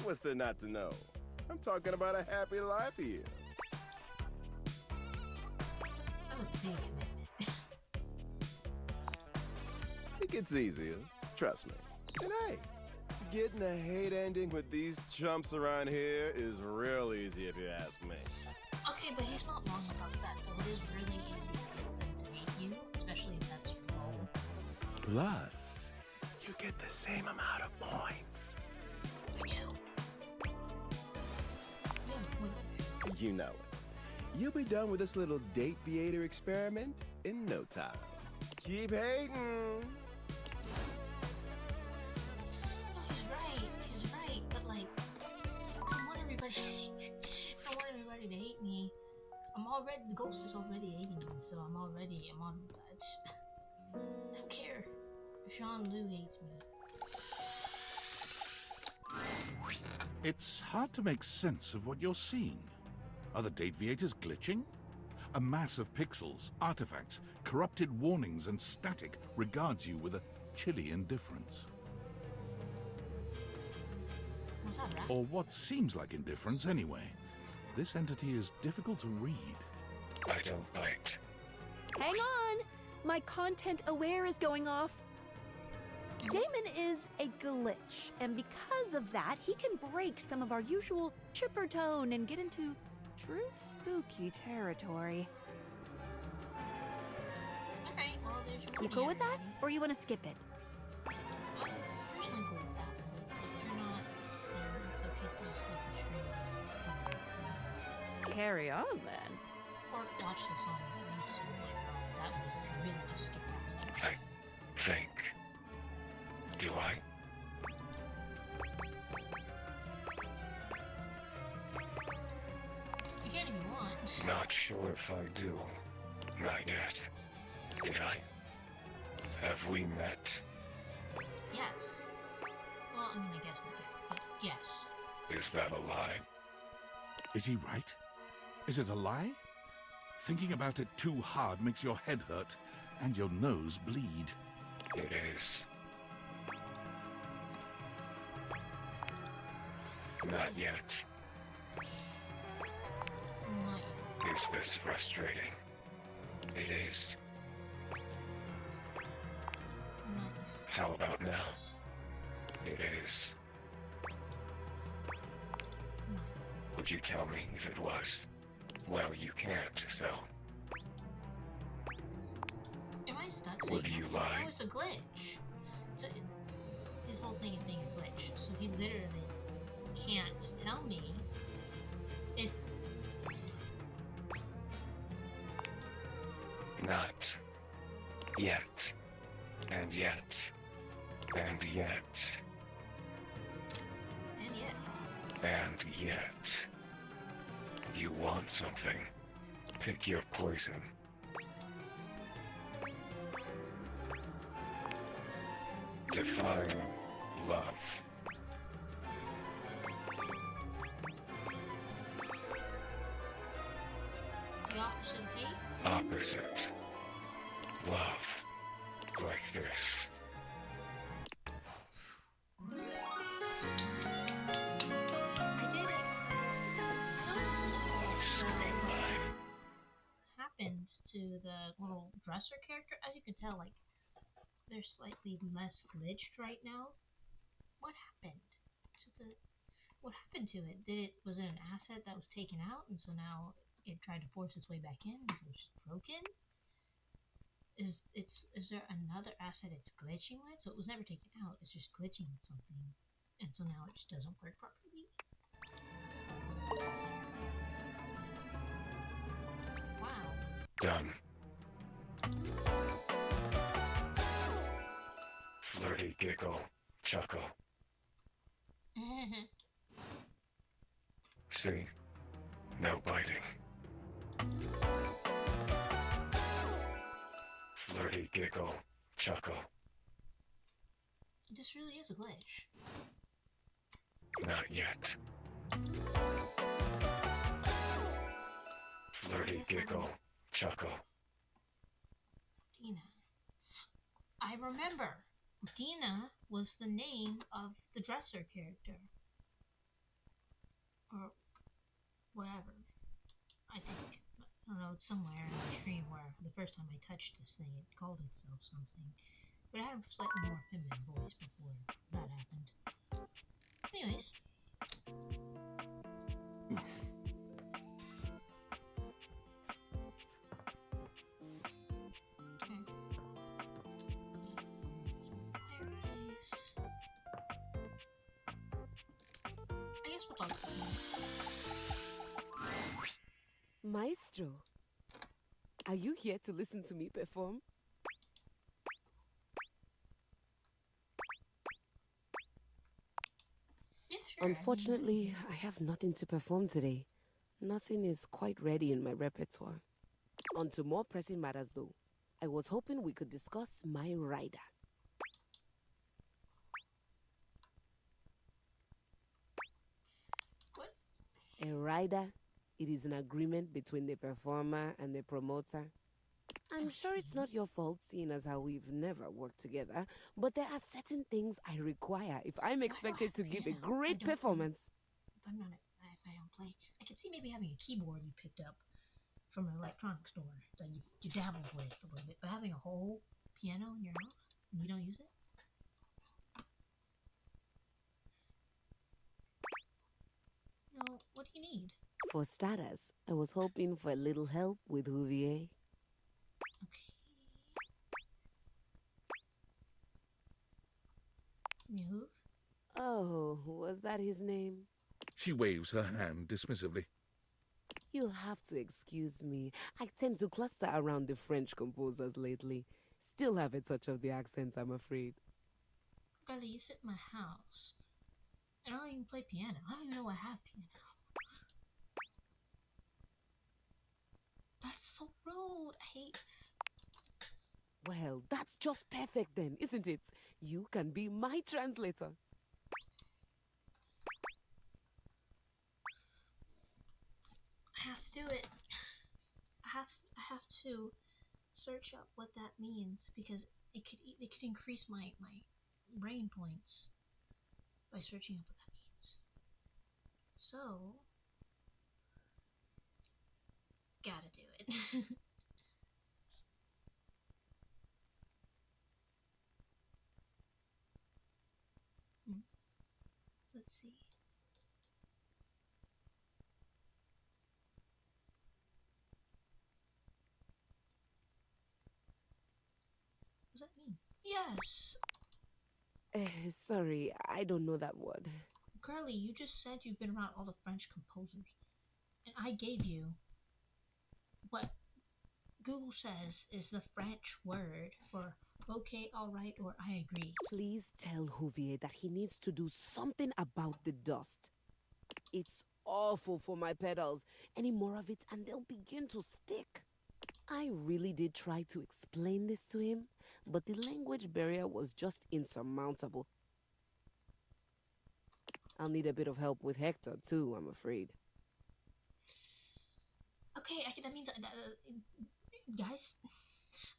What's there not to know? I'm talking about a happy life here. That's a big commitment. It gets easier, trust me. And hey, getting a hate ending with these chumps around here is real easy if you ask me. Okay, but he's not wrong about that, though. It is really easy to get them to hate you, especially if that's your role. Plus, you get the same amount of points. I do. You know it. You'll be done with this little date beater experiment in no time. Keep hating. He's right, but like, I don't want everybody to hate me. The ghost is already hating me, so I'm on, I don't care if Jean Lou hates me. It's hard to make sense of what you're seeing. Are the Dateviators glitching? A mass of pixels, artifacts, corrupted warnings, and static regards you with a chilly indifference. Was that right? Or what seems like indifference anyway. This entity is difficult to read. I don't bite. Hang on! My content aware is going off. Damon is a glitch, and because of that, he can break some of our usual chipper tone and get into true spooky territory. Alright, well, there's your You cool with that? Or you want to skip it? I'm personally cool with that. If you're not, then it's okay to just leave the stream. Carry on, then. Or watch this on YouTube later on. That way you can really just skip past it. I think. Do I? You can if you want. Not sure if I do. Not yet. Did I? Have we met? Yes. Well, I mean, I guess we did, but yes. Is that a lie? Is he right? Is it a lie? Thinking about it too hard makes your head hurt and your nose bleed. It is. Not yet. Not yet. Is this frustrating? It is. Not yet. How about now? It is. Would you tell me if it was? Well, you can't, so. Am I stuck Would saying you that? lie? No, it's a glitch. His whole thing is being a glitch, so he literally can't tell me if... Not yet. And yet. And yet. And yet. And yet. You want something. Pick your poison. Define love. The opposite of hate? Opposite. Love. Like this. I did it. Happened to the little dresser character. As you can tell, like, they're slightly less glitched right now. What happened to the... What happened to it? Was it an asset that was taken out, and so now it tried to force its way back in, and so it's just broken? Is there another asset it's glitching with? So it was never taken out, it's just glitching with something, and so now it just doesn't work properly? Wow. Done. Flirty giggle. Chuckle. See? No biting. Flirty giggle. Chuckle. This really is a glitch. Not yet. Flirty giggle. Chuckle. Dina. I remember. Dina was the name of the dresser character. Or whatever. I think. I don't know, it's somewhere in the stream where the first time I touched this thing it called itself something. But it had a slightly more feminine voice before that happened. Anyways. I guess we'll talk about it. Maestro, are you here to listen to me perform? Yeah, sure. Unfortunately, I have nothing to perform today. Nothing is quite ready in my repertoire. On to more pressing matters though. I was hoping we could discuss my rider. A rider, it is an agreement between the performer and the promoter. I'm sure it's not your fault, seeing as how we've never worked together, but there are certain things I require if I'm expected to give a great performance. If I don't play, I could see maybe having a keyboard you picked up from an electronic store that you dabble with a little bit, but having a whole piano in your house and you don't use it? No, what do you need? For starters, I was hoping for a little help with Huvier. Okay. Move? Oh, was that his name? She waves her hand dismissively. You'll have to excuse me. I tend to cluster around the French composers lately. Still have a touch of the accent, I'm afraid. Girlie, you sit in my house. And I don't even play piano. I don't even know I have piano. That's so rude. I hate... Well, that's just perfect then, isn't it? You can be my translator. I have to do it. I have to search up what that means because it could increase my brain points by searching up what that means. So gotta do it. Let's see. What does that mean? Yes! Sorry, I don't know that word. Girlie, you just said you've been around all the French composers. And I gave you what Google says is the French word for okay, alright, or I agree. Please tell Huvier that he needs to do something about the dust. It's awful for my pedals. Any more of it and they'll begin to stick. I really did try to explain this to him, but the language barrier was just insurmountable. I'll need a bit of help with Hector too, I'm afraid. Okay, that means guys,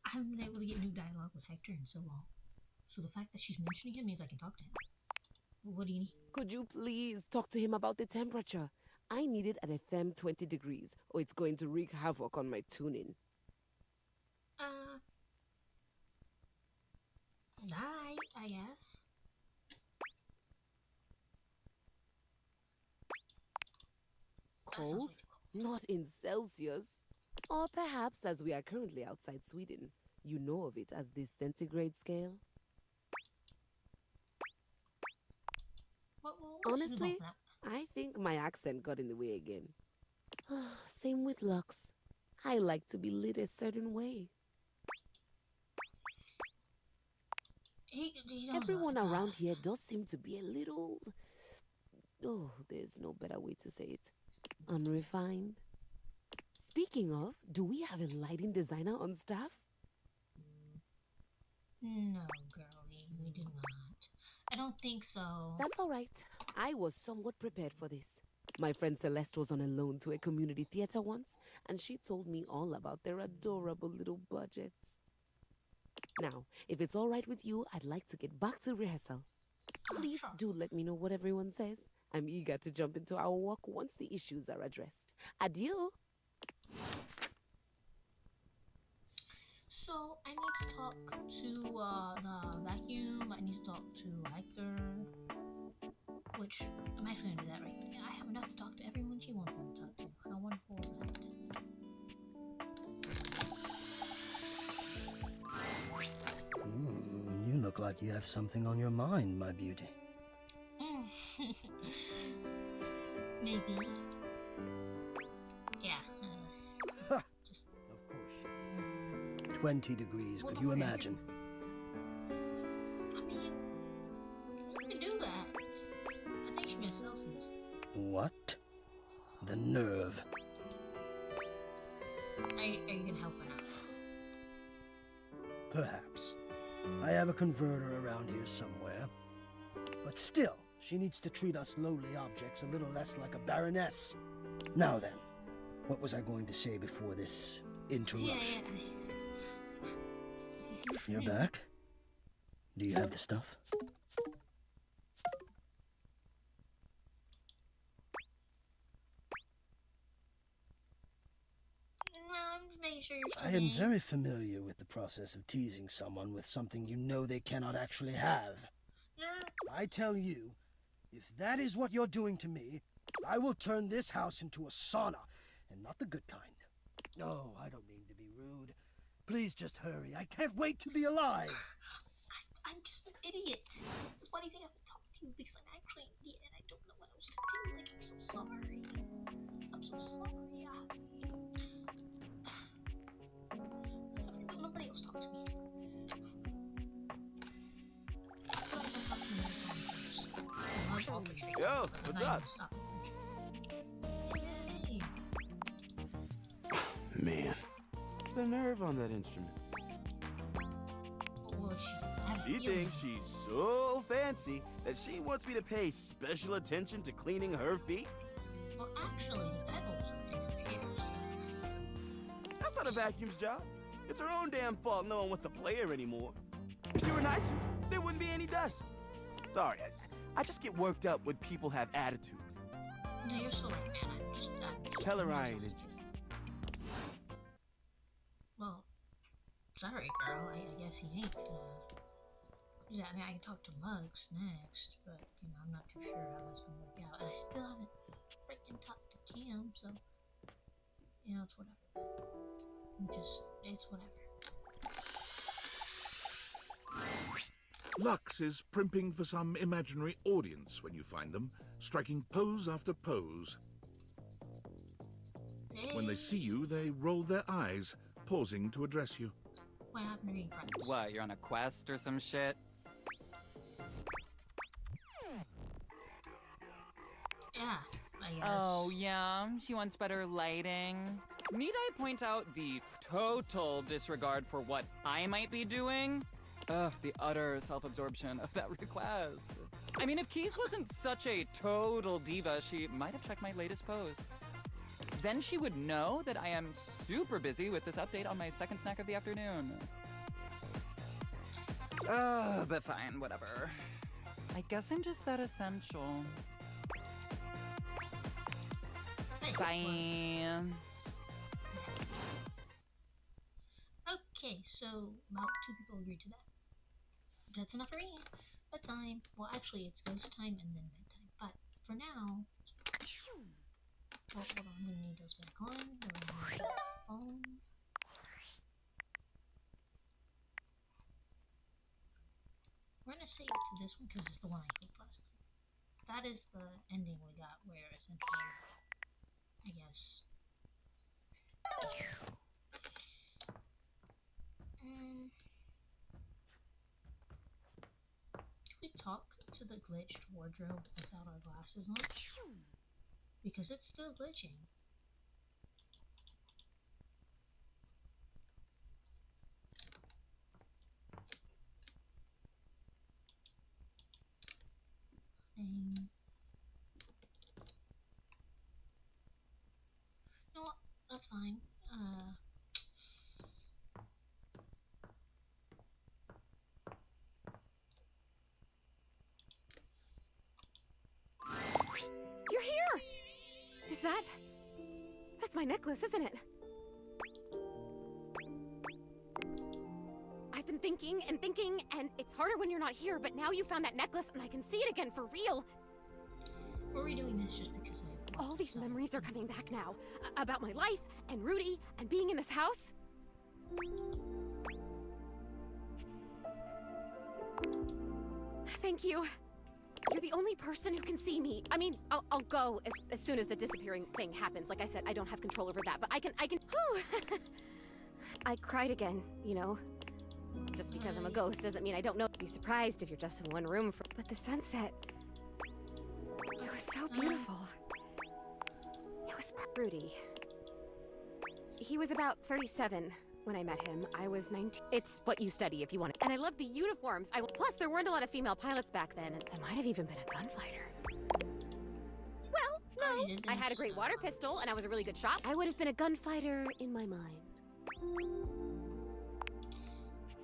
I haven't been able to get new dialogue with Hector in so long. So the fact that she's mentioning him means I can talk to him. What do you need? Could you please talk to him about the temperature? I need it at a firm 20 degrees, or it's going to wreak havoc on my tuning. Alright, I guess. Cold? Not in Celsius. Or perhaps, as we are currently outside Sweden, you know of it as the centigrade scale? Honestly, I think my accent got in the way again. Same with Lux. I like to be lit a certain way. Everyone around here does seem to be a little... Oh, there's no better way to say it. Unrefined. Speaking of, do we have a lighting designer on staff? No, girlie, we do not. I don't think so. That's all right. I was somewhat prepared for this. My friend Celeste was on a loan to a community theater once, and she told me all about their adorable little budgets. Now, if it's all right with you, I'd like to get back to rehearsal. Please do let me know what everyone says. I'm eager to jump into our work once the issues are addressed. Adieu! So, I need to talk to the vacuum, I need to talk to Hector, which I'm actually gonna do that right now. I have enough to talk to everyone she wants me to talk to. How wonderful is that? You look like you have something on your mind, my beauty. Maybe. Yeah. Just... Of course you do. 20 degrees, could you imagine? I mean, you can do that. I think she meant Celsius. What? The nerve. Are you gonna help her out? Perhaps. I have a converter around here somewhere. But still, She needs to treat us lowly objects a little less like a baroness. Now then, what was I going to say before this interruption? You're back? Do you have the stuff? I am very familiar with the process of teasing someone with something you know they cannot actually have. I tell you, if that is what you're doing to me, I will turn this house into a sauna, and not the good kind. Oh, I don't mean to be rude. Please just hurry. I can't wait to be alive. I'm just an idiot. That's why I think I haven't talked to you, because I'm actually an idiot and I don't know what else to do. Like, I'm so sorry. I'm so sorry. Nobody else talk to me. Yo, what's up? Man, the nerve on that instrument. She thinks she's so fancy that she wants me to pay special attention to cleaning her feet. Well, actually, the pedals are in her ears. That's not a vacuum's job. It's her own damn fault no one wants to play her anymore. If she were nicer, there wouldn't be any dust. Sorry, I just get worked up when people have attitude. No, you're so right, man. I'm just Tell her I ain't interested. Well, sorry, girl. I guess you ain't. Yeah, I mean, I can talk to Mugs next, but, you know, I'm not too sure how that's gonna work out. And I still haven't freaking talked to Cam, so, you know, it's whatever. It's whatever. Lux is primping for some imaginary audience when you find them, striking pose after pose. Hey. When they see you, they roll their eyes, pausing to address you. What happened to me, friends? What, you're on a quest or some shit? Yeah, I guess. Oh, yeah? She wants better lighting? Need I point out the total disregard for what I might be doing? Ugh, the utter self-absorption of that request. I mean, if Keys wasn't such a total diva, she might have checked my latest posts. Then she would know that I am super busy with this update on my second snack of the afternoon. But fine, whatever. I guess I'm just that essential. Thanks, Bye. Okay, so about 2 people agreed to that. That's enough for me. Bedtime. Well, actually, it's ghost time and then bedtime. But for now, hold on, I'm gonna need those back on. Phone. We're gonna save it to this one because it's the one I clicked last night. That is the ending we got, where essentially, I guess. Should we talk to the glitched wardrobe without our glasses on? Because it's still glitching. You know what? That's fine. You're here! Is that... That's my necklace, isn't it? I've been thinking and thinking, and it's harder when you're not here, but now you found that necklace and I can see it again for real. We're redoing this just because all these memories are coming back now. About my life, and Rudy, and being in this house. Thank you. You're the only person who can see me. I mean, I'll go as soon as the disappearing thing happens. Like I said, I don't have control over that, but I can, whew. I cried again, you know. Just because I'm a ghost doesn't mean I don't know. Be surprised if you're just in one room for, but the sunset, it was so beautiful. It was Rudy. He was about 37 when I met him. I was 19. It's what you study if you want it. And I loved the uniforms. Plus, there weren't a lot of female pilots back then, and I might have even been a gunfighter. Well, no. I had a great water pistol, and I was a really good shot. I would have been a gunfighter in my mind. You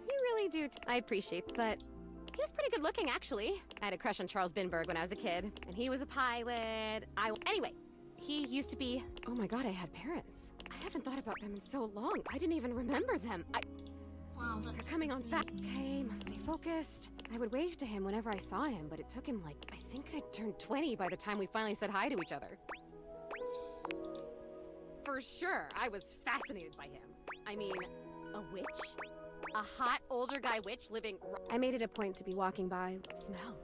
really do. I appreciate, but he was pretty good looking, actually. I had a crush on Charles Binberg when I was a kid, and he was a pilot. Anyway, he used to be... Oh my god, I had parents. I haven't thought about them in so long. I didn't even remember them. Wow, they're coming on fast. Okay, must stay focused. I would wave to him whenever I saw him, but it took him like... I think I turned 20 by the time we finally said hi to each other. For sure, I was fascinated by him. I mean, a witch? A hot, older guy witch living... I made it a point to be walking by. Smell.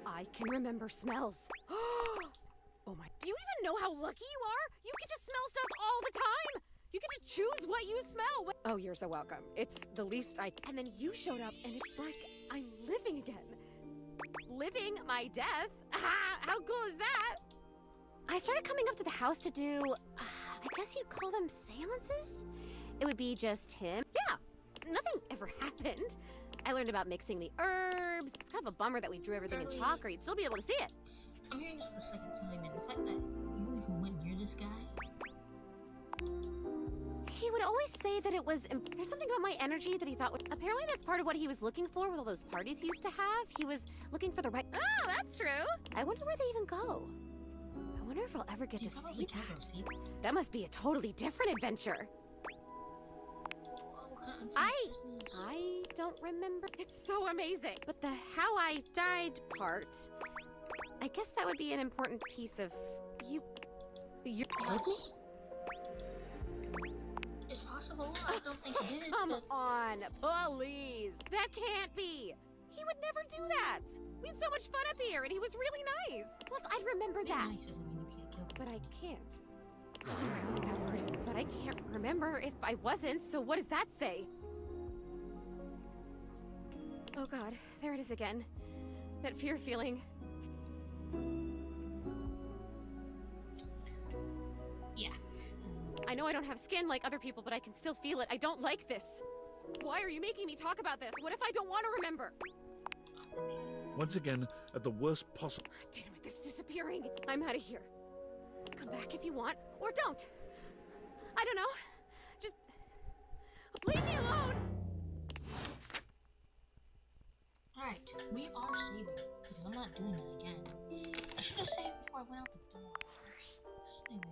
I can remember smells. Oh my... Do you even know how lucky you are? You get to smell stuff all the time! You get to choose what you smell! Oh, you're so welcome. It's the least I... And then you showed up, and it's like I'm living again. Living my death? How cool is that? I started coming up to the house to do... I guess you'd call them seances? It would be just him. Yeah, nothing ever happened. I learned about mixing the herbs. It's kind of a bummer that we drew everything in chalk, or you'd still be able to see it. I'm hearing this for the second time, and the fact that you even went near this guy. He would always say that it was... There's something about my energy that he thought... Apparently that's part of what he was looking for with all those parties he used to have. He was looking for the right... Oh, that's true. I wonder where they even go. I wonder if I'll ever get to see that. That must be a totally different adventure. I don't remember. It's so amazing. But the how I died part, I guess that would be an important piece of you killed me? It's possible. I don't think he did. Come on, please. That can't be. He would never do that. We had so much fun up here, and he was really nice. Plus, I'd remember that. Nice doesn't mean you can't kill him. But I can't. I don't like that word. But I can't remember if I wasn't, so what does that say? Oh god, there it is again. That fear feeling. Yeah. I know I don't have skin like other people, but I can still feel it. I don't like this. Why are you making me talk about this? What if I don't want to remember? Once again, at the worst possible... Damn it, this is disappearing. I'm out of here. Come back if you want, or don't. I don't know. Just... leave me alone! Alright, we are saving. Because I'm not doing that again. I should have saved before I went out the door. Anyways.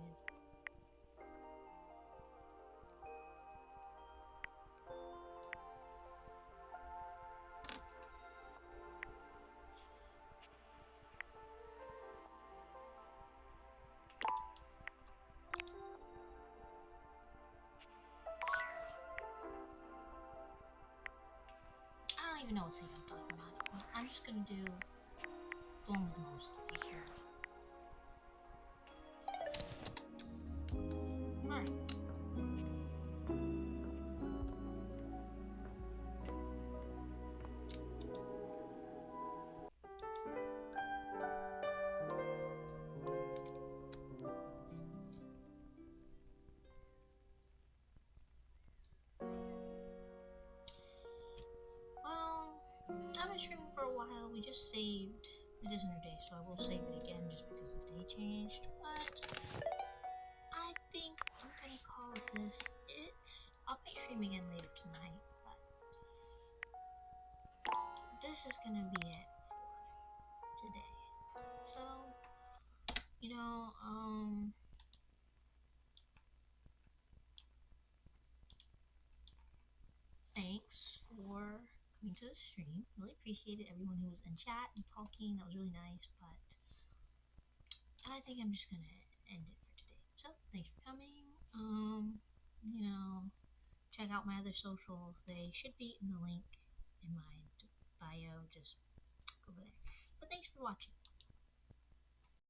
I don't even know what save I'm talking about. I'm just gonna do the one with the most right here. Alright. I've been streaming for a while. We just saved. It is another day, so I will save it again just because the day changed. But I think I'm gonna call this it. I'll be streaming again later tonight, but this is gonna be it for today. So, you know, thanks for coming to the stream. Really appreciated everyone who was in chat and talking. That was really nice, but I think I'm just gonna end it for today. So thanks for coming. You know, check out my other socials. They should be in the link in my bio. Just go over there. But thanks for watching.